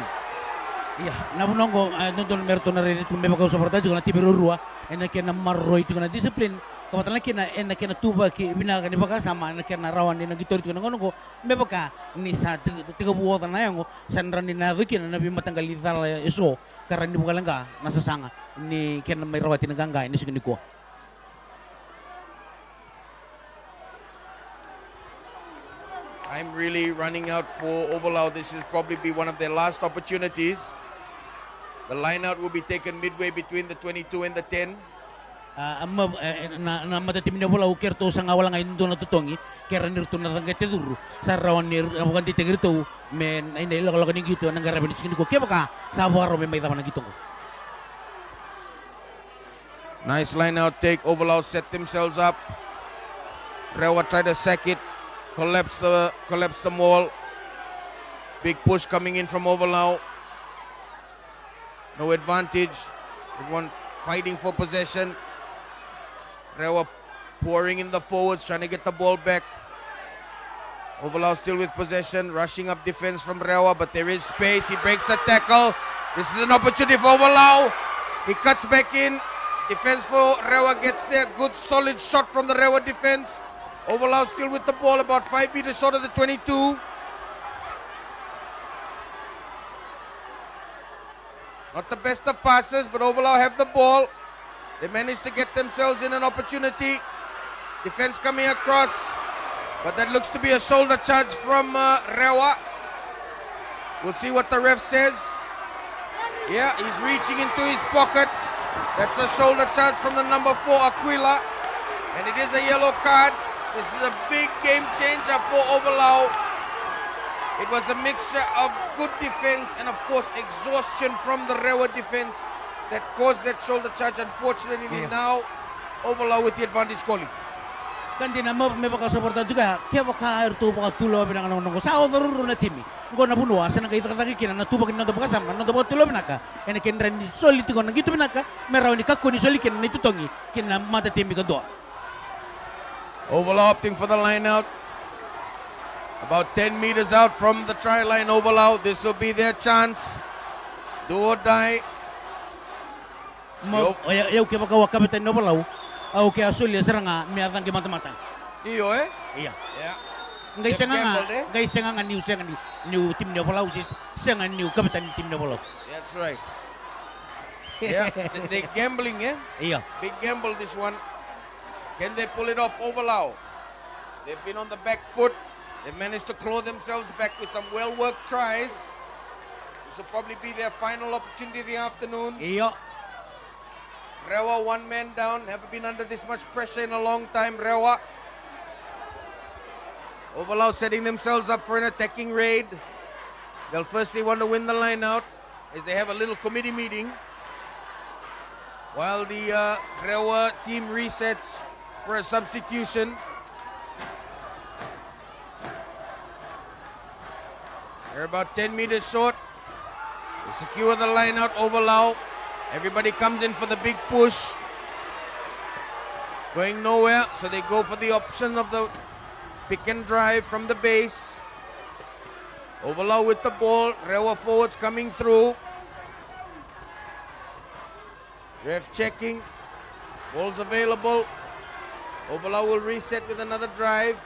Iya, napunong nondon merto na rin itong mebagaw sa porta juga na tibirurua, ena kena marro itu na disiplin. Kapatan kena ena kena tuba ki binaga ni baka sama ena kena rawan ni nagitor itu na ngono ko mebaka ni sa tiga buwata na yango sandran ni na kena nabi matanggal lidal iso karena ni bukalangga nasasanga ni kena may rawati naganga ini sugini ko. I'm really running out for OVALAU. This is probably be one of their last opportunities. The line out will be taken midway between the 22 and the 10. Na matatim na wala ukerto sa nga wala ngayon doon natutongi kaya nirto na tangga tiduro sa rawan nir abukan titigirto men ay nailakalaka ni gitu nang garabin sini ko kaya baka sa waro may tama na gitu ko. Nice line out take. OVALAU set themselves up. REWA tried to sack it. Collapse the maul. Big push coming in from OVALAU. No advantage. Everyone fighting for possession. REWA pouring in the forwards, trying to get the ball back. OVALAU still with possession, rushing up defense from REWA, but there is space. He breaks the tackle. This is an opportunity for OVALAU. He cuts back in. Defense for REWA gets there. Good solid shot from the REWA defense. OVALAU still with the ball, about 5 meters short of the 22. Not the best of passes, but OVALAU have the ball. They managed to get themselves in an opportunity. Defense coming across, but that looks to be a shoulder charge from REWA. We'll see what the ref says. Yeah, he's reaching into his pocket. That's a shoulder charge from the number 4, Aquila. And it is a yellow card. This is a big game changer for OVALAU. It was a mixture of good defense and, of course, exhaustion from the REWA defense that caused that shoulder charge. Unfortunately, now OVALAU with the advantage, Kohli. Kandi na may baka suporta juga kaya baka erto baka tulo binang nong sa overrun na timi ngo na bunua sa nagay takataki kina na tubak na baka sama no baka tulo binaka ene ken ren solid ko na gitu binaka meraw ni kakko ni solid ken na itutongi kina mata timi ka do. OVALAU opting for the line out. About 10 meters out from the try line, OVALAU. This will be their chance. Do or die. Ayaw kaya baka wakabitan no OVALAU. Au kaya sulia seranga miatang ke mata-mata. Iyo Iya. Yeah. Guys nga new team no OVALAU nga new kapitan team no OVALAU. That's right. Yeah, they gambling, Iya. Big gamble this one. Can they pull it off, OVALAU? They've been on the back foot. They've managed to claw themselves back with some well-worked tries. This will probably be their final opportunity of the afternoon. Iya. REWA one man down. Never been under this much pressure in a long time, REWA. OVALAU setting themselves up for an attacking raid. They'll firstly want to win the line out as they have a little committee meeting while the REWA team resets for a substitution. They're about 10 meters short. They secure the line out, OVALAU. Everybody comes in for the big push. Going nowhere, so they go for the option of the pick and drive from the base. OVALAU with the ball. REWA forwards coming through. Ref checking. Ball's available. OVALAU will reset with another drive.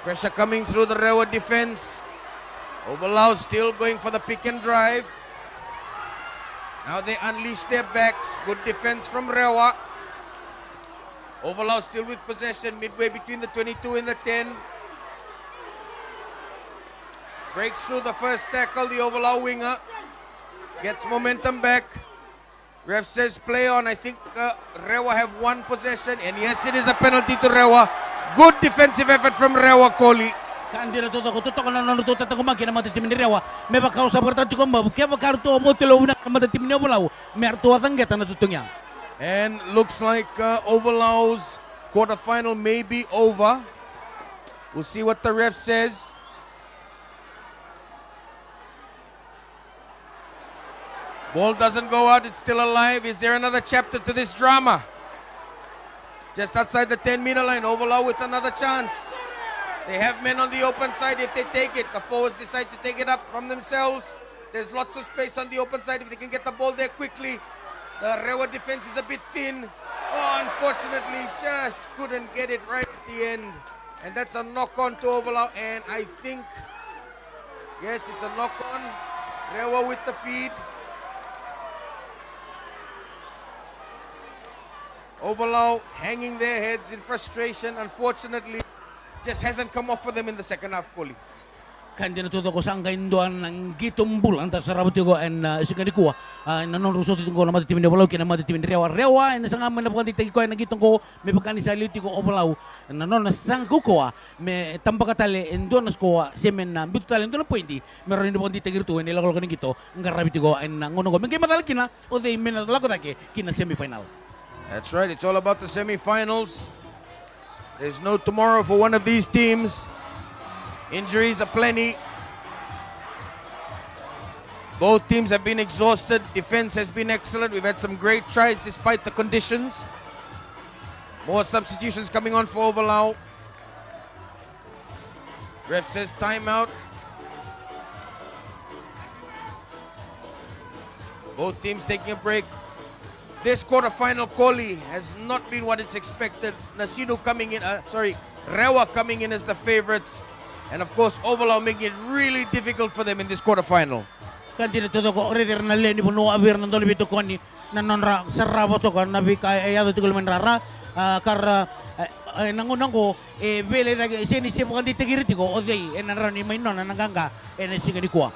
Pressure coming through the REWA defense. OVALAU still going for the pick and drive. Now they unleash their backs. Good defense from REWA. OVALAU still with possession midway between the 22 and the 10. Breaks through the first tackle, the OVALAU winger. Gets momentum back. Ref says play on. I think REWA have one possession. And yes, it is a penalty to REWA. Good defensive effort from REWA, Kohli. Kandira tuto ko tuto kana nono tuto ko makina mati tim ni REWA me ba kausa bertatu ko mba ke ba kartu mo telo una mati tim ni OVALAU me artu atangeta na tutunya. And looks like OVALAU's quarterfinal may be over. We'll see what the ref says. Ball doesn't go out, it's still alive. Is there another chapter to this drama? Just outside the 10-meter line, OVALAU with another chance. They have men on the open side if they take it. The forwards decide to take it up from themselves. There's lots of space on the open side if they can get the ball there quickly. The REWA defense is a bit thin. Oh, unfortunately, just couldn't get it right at the end. And that's a knock-on to OVALAU. And I think, yes, it's a knock-on. REWA with the feed. OVALAU hanging their heads in frustration. Unfortunately, just hasn't come off for them in the second half, Kohli. Kandina tuto ko sang kainduan ng gitong bulan ta sarabot ko en sikani ko nanon rusot ko na mati tim ni OVALAU kina mati tim ni REWA en sang amen na pagkanti ko en gitong ko me pagkani sa liti ko OVALAU nanon na sang ko me tampakatale en donas ko semen na bitutale en donas pointi meron ni pagkanti tagir to en ilakol ko gito ngarabiti ko en ngono ko me matal kina o de men na lago take kina semifinal. That's right, it's all about the semifinals. There's no tomorrow for one of these teams. Injuries are plenty. Both teams have been exhausted. Defense has been excellent. We've had some great tries despite the conditions. More substitutions coming on for OVALAU. Ref says timeout. Both teams taking a break. This quarterfinal, Kohli, has not been what it's expected. Nasino coming in, REWA coming in as the favorites. And of course, OVALAU making it really difficult for them in this quarterfinal. Kandina tuto ko order na leni buno abir nandol bito ko ni nanonra sarabo to ko nabi kay ayado tigol menrara kar nangunang ko bele na sini sipo kan ditigiriti ko oday enara ni may non nanganga sigani ko.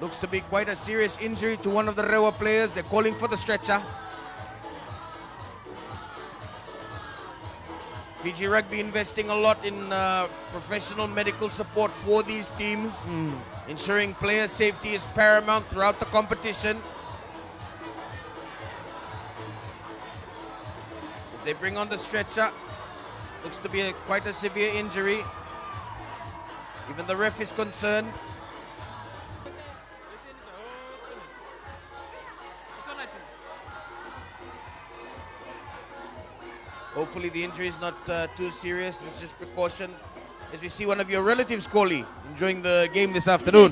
Looks to be quite a serious injury to one of the REWA players. They're calling for the stretcher. Fiji Rugby investing a lot in professional medical support for these teams, ensuring player safety is paramount throughout the competition. As they bring on the stretcher, looks to be quite a severe injury. Even the ref is concerned. Hopefully the injury is not too serious. It's just precaution. As we see one of your relatives, Kohli, enjoying the game this afternoon.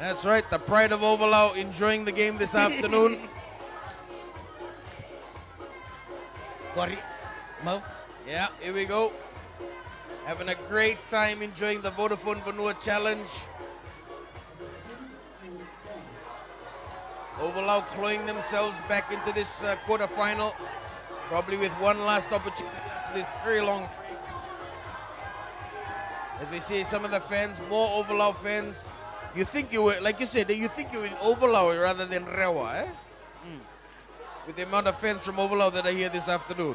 That's right, the pride of OVALAU enjoying the game this afternoon. Yeah, here we go. Having a great time enjoying the Vodafone Vanua Challenge. OVALAU clawing themselves back into this quarterfinal, probably with one last opportunity after this very long break. As we see some of the fans, more OVALAU fans. You think you were, like you said, you think you were in OVALAU rather than REWA, eh? With the amount of fans from OVALAU that are here this afternoon.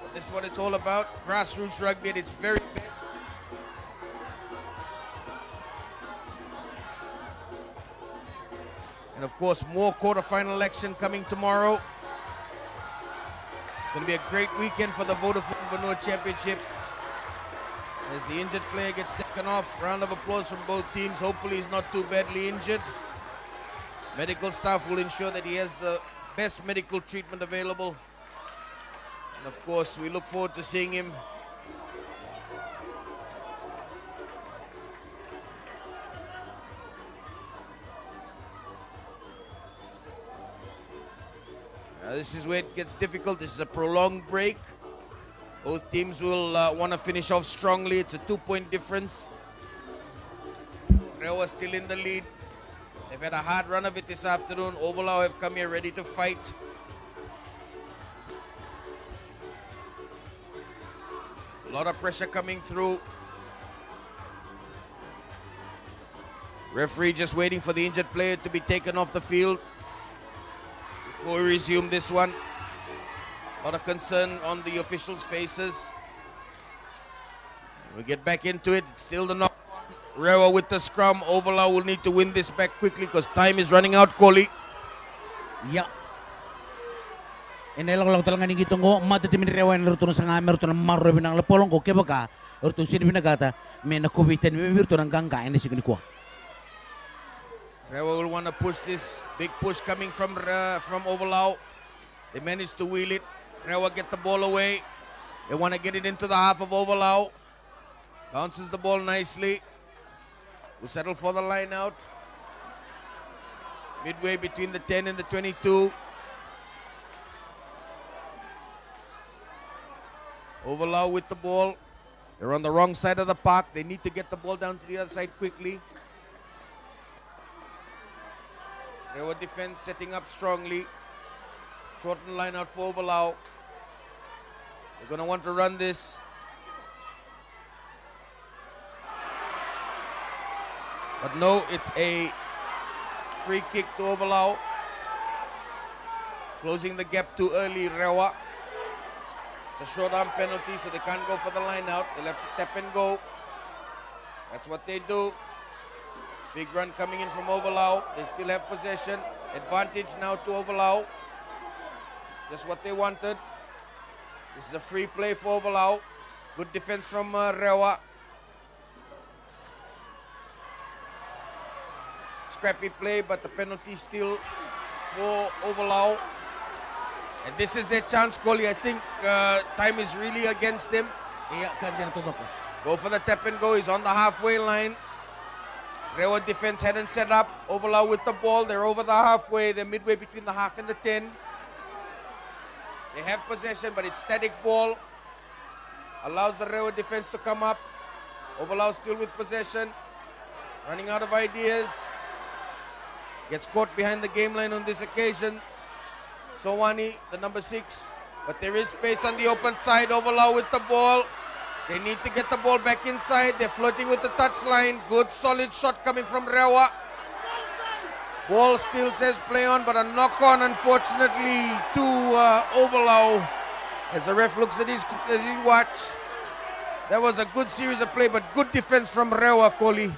But this is what it's all about, grassroots rugby at its very best. And of course, more quarterfinal action coming tomorrow. Going to be a great weekend for the Vodafone Vanua Championship. As the injured player gets taken off, round of applause from both teams. Hopefully he's not too badly injured. Medical staff will ensure that he has the best medical treatment available. And of course, we look forward to seeing him this is where it gets difficult. This is a prolonged break. Both teams will want to finish off strongly. It's a 2-point difference. REWA still in the lead. They've had a hard run of it this afternoon. OVALAU have come here ready to fight. A lot of pressure coming through. Referee just waiting for the injured player to be taken off the field before we resume this one. A lot of concern on the officials' faces. We get back into it. It's still the knock. REWA with the scrum. OVALAU will need to win this back quickly because time is running out, Koli. Yeah. Inelong talaga ni gitungo mati timin REWA na ruto sa ngamer to na marro binang lepolong ko kebaka ruto sini binagata me na kubitan me virtu nang gangga ini signi ko. REWA will want to push this. Big push coming from OVALAU. They managed to wheel it. REWA get the ball away. They want to get it into the half of OVALAU. Bounces the ball nicely. Will settle for the line out. Midway between the 10 and the 22. OVALAU with the ball. They're on the wrong side of the park. They need to get the ball down to the other side quickly. REWA defense setting up strongly. Shorten line out for OVALAU. They're going to want to run this. But no, it's a free kick to OVALAU. Closing the gap too early, REWA. It's a short arm penalty, so they can't go for the line out. They'll have to tap and go. That's what they do. Big run coming in from OVALAU. They still have possession. Advantage now to OVALAU. Just what they wanted. This is a free play for OVALAU. Good defense from REWA. Scrappy play, but the penalty still for OVALAU. And this is their chance, Kohli. I think time is really against them. Go for the tap and go. He's on the halfway line. REWA defense hadn't set up. OVALAU with the ball. They're over the halfway. They're midway between the half and the 10. They have possession, but it's static ball. Allows the REWA defense to come up. OVALAU still with possession. Running out of ideas. Gets caught behind the game line on this occasion. Sowani, the number 6. But there is space on the open side. OVALAU with the ball. They need to get the ball back inside. They're flirting with the touchline. Good solid shot coming from REWA. Ball still says play on, but a knock on, unfortunately, to OVALAU. As the ref looks at his watch. That was a good series of play, but good defense from REWA, Kohli.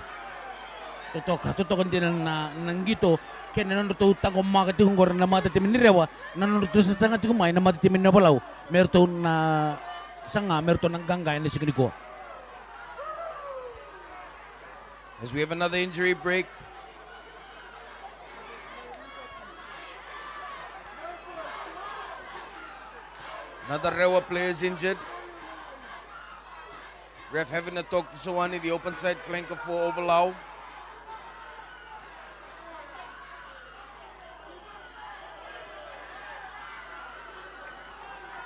Tutok din ng gito kaya nanonood utang ko mga katihong na matitimin ni REWA nanonood sa sangat kumay na matitimin na OVALAU meron na sanga meron ng gangga na signi ko. As we have another injury break. Another REWA player is injured. Ref having to talk to Sowani, the open side flanker for OVALAU.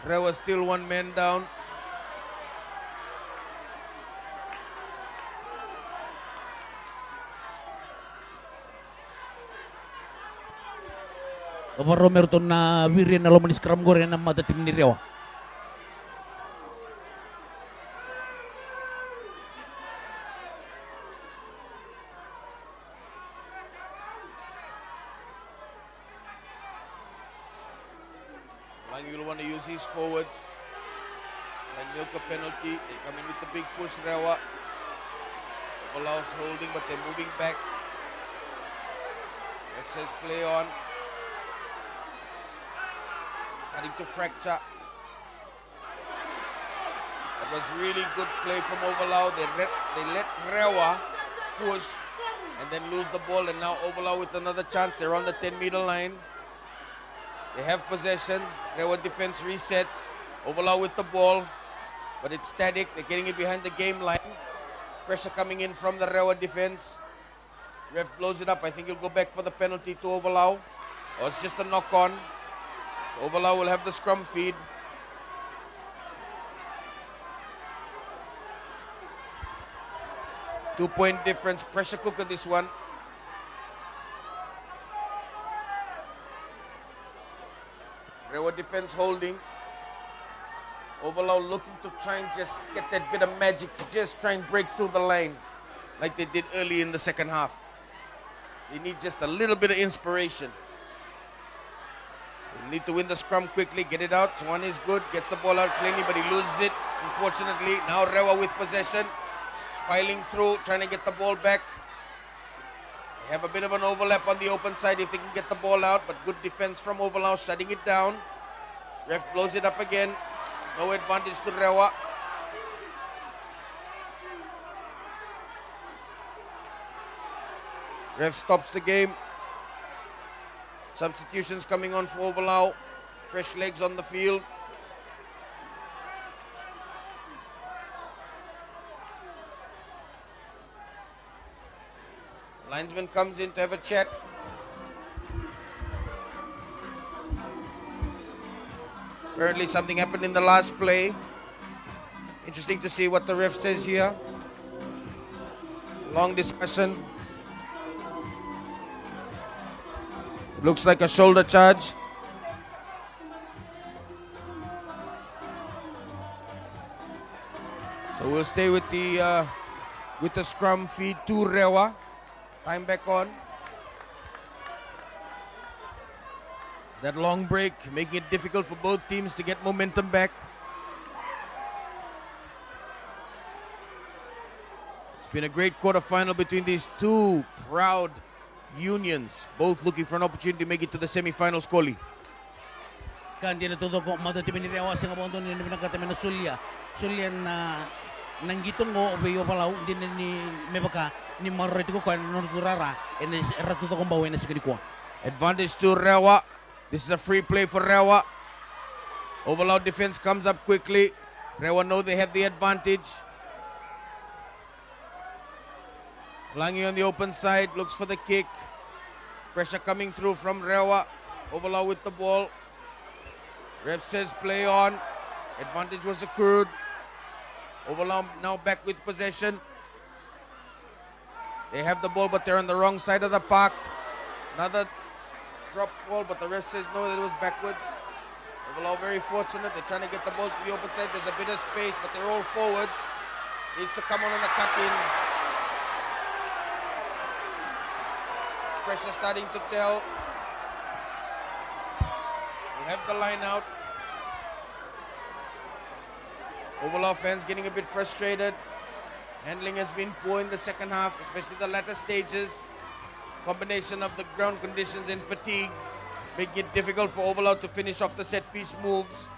REWA still one man down. Kaparo meron na virin na lomanis kram gore na matatim ni REWA. You'll want to use his forwards. Try and milk a penalty. They come in with the big push, REWA. OVALAU's holding, but they're moving back. Ref says play on. Starting to fracture. That was really good play from OVALAU. They let REWA push and then lose the ball, and now OVALAU with another chance. They're on the 10-meter line. They have possession. REWA defense resets. OVALAU with the ball, but it's static. They're getting it behind the game line. Pressure coming in from the REWA defense. Ref blows it up. I think he'll go back for the penalty to OVALAU. Or it's just a knock-on. So OVALAU will have the scrum feed. Two-point difference. Pressure cooker, this one. REWA defense holding. OVALAU looking to try and just get that bit of magic to just try and break through the line like they did early in the second half. They need just a little bit of inspiration. They need to win the scrum quickly, get it out. Swan is good, gets the ball out cleanly, but he loses it, unfortunately. Now REWA with possession, piling through, trying to get the ball back. They have a bit of an overlap on the open side if they can get the ball out, but good defense from OVALAU, shutting it down. Ref blows it up again. No advantage to REWA. Ref stops the game. Substitutions coming on for OVALAU. Fresh legs on the field. Linesman comes in to have a chat. Apparently something happened in the last play. Interesting to see what the ref says here. Long discussion. Looks like a shoulder charge. So we'll stay with the scrum feed to REWA. Time back on. That long break making it difficult for both teams to get momentum back. It's been a great quarterfinal between these two proud unions, both looking for an opportunity to make it to the semi-finals, Koli. Kan dia natuto ko matatimin ni REWA sa ngabon ni pinagkatamin na Sulya na nanggitong mo obeyo palaw din ni mebaka ni marito ko kan norturara en ratuto ko bawen na sigani ko. Advantage to REWA. This is a free play for REWA. OVALAU defense comes up quickly. REWA know they have the advantage. Langi on the open side, looks for the kick. Pressure coming through from REWA. OVALAU with the ball. Ref says play on. Advantage was accrued. OVALAU now back with possession. They have the ball, but they're on the wrong side of the park. Another drop ball, but the ref says no, it was backwards. OVALAU very fortunate. They're trying to get the ball to the open side. There's a bit of space, but they're all forwards. Needs to come on the cut-in. Pressure starting to tell. We'll have the line out. OVALAU fans getting a bit frustrated. Handling has been poor in the second half, especially the latter stages. Combination of the ground conditions and fatigue making it difficult for OVALAU to finish off the set-piece moves.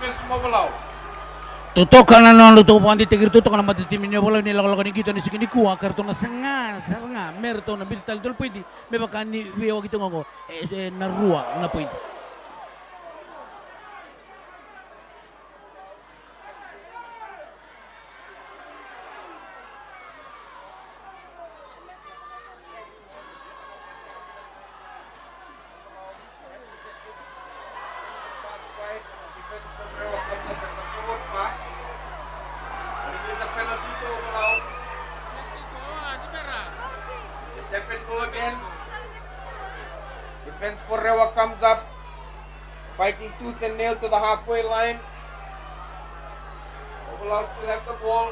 defense from OVALAU. Tutok na nang luto po ang titigir tutok na matitimin niya wala nila kalakan kita ni sige ni kuha karton na sanga merto na bital dol pwede may baka ni wiwa gitu ngo na ruwa na pwede. Defense from REWA comes up, it's a forward pass. And it is a penalty to OVALAU. Step and go again. Defense for REWA comes up, fighting tooth and nail to the halfway line. OVALAU still have the ball.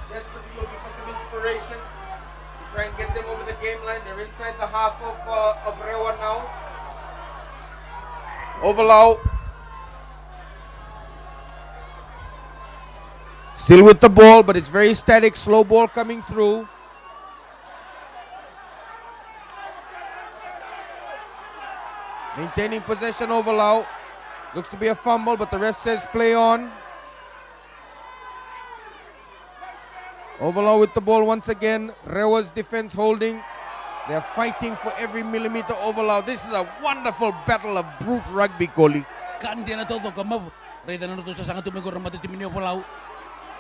Desperately looking for some inspiration to try and get them over the game line. They're inside the half of REWA now. OVALAU still with the ball, but it's very static, slow ball coming through. Maintaining possession, OVALAU. Looks to be a fumble, but the ref says play on. OVALAU with the ball once again. REWA's defense holding. They're fighting for every millimeter. OVALAU. This is a wonderful battle of brute rugby, Koli. Kandi na todo kamab. Reda na to sa sanga tumigor na matitimin niyo OVALAU.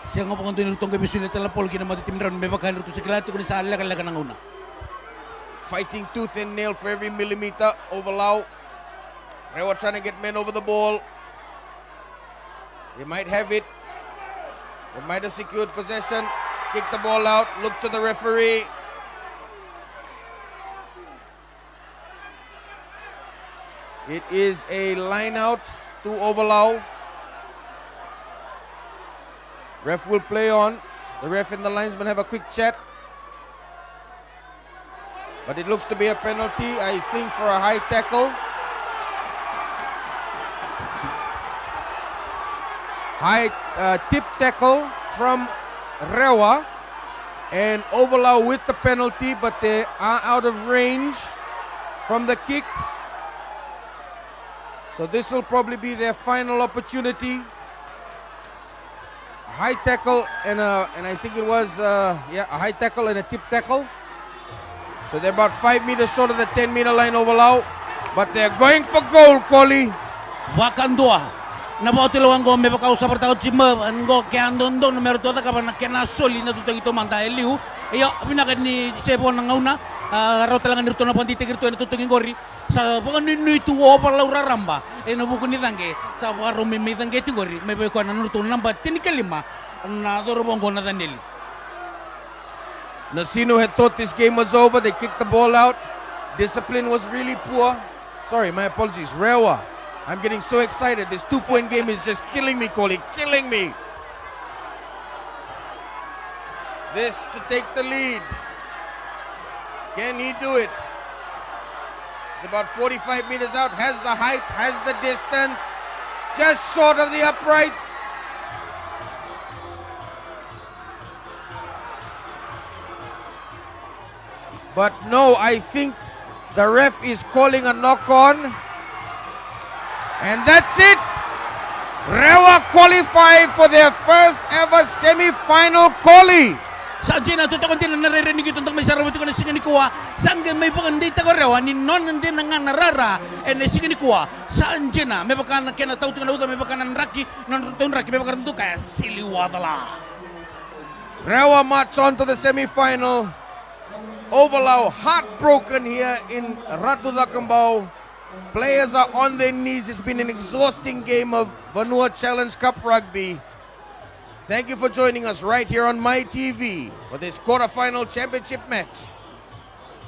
Siya nga pang tunir tong gabi sulit talapol kina matitimin ron may baka to sa kilati ko ni sa alaga ng una. Fighting tooth and nail for every millimeter. OVALAU. REWA trying to get men over the ball. They might have it. They might have secured possession. Kick the ball out. Look to the referee. It is a line out to OVALAU. Ref will play on. The ref and the linesman have a quick chat. But it looks to be a penalty, I think, for a high tackle. High tip tackle from REWA. And OVALAU with the penalty, but they are out of range from the kick. So this will probably be their final opportunity. A high tackle and I think it was a high tackle and a tip tackle. So they're about 5 meters short of the 10-meter line, OVALAU. But they're going for goal, Koli. Wakan dua. Nabautilawan ko may pagkausap partaot si Merv ngo kaya andon numero 2 ta kaban kena soli na tutang ito manta eliu iyo pinakat ni Sebo nang ngauna raw talangan nirto na pantitigir to na tutungin gori sa pag ni itu OVALAU raramba nabuko ni tangke sa paro may tangke ti gori may ko na nirto namba tinikalima na dorobong ko na danili. Nasino had thought this game was over. They kicked the ball out. Discipline was really poor. Sorry, my apologies. REWA. I'm getting so excited. This 2-point game is just killing me, Koli. Killing me. This to take the lead. Can he do it? About 45 meters out. Has the height, has the distance. Just short of the uprights. But no, I think the ref is calling a knock-on. And that's it. REWA qualified for their first ever semi-final, Koli. Saan siya natutukon din na naririnig ito may sarawit ko na sige ni Kuwa. Saan may pagandita ko REWA ni non din na nga narara. And sige ni Kuwa. Saan siya na may pagka kinataw ito na uta may pagka nanraki may pagka nanto kaya siliwadala. REWA march on to the semi-final. OVALAU heartbroken here in Ratu Dakambao. Players are on their knees. It's been an exhausting game of Vanua Challenge Cup Rugby. Thank you for joining us right here on My TV for this quarterfinal championship match.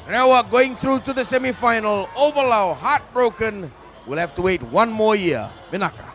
REWA going through to the semi-final. OVALAU heartbroken. We'll have to wait one more year. Binaka.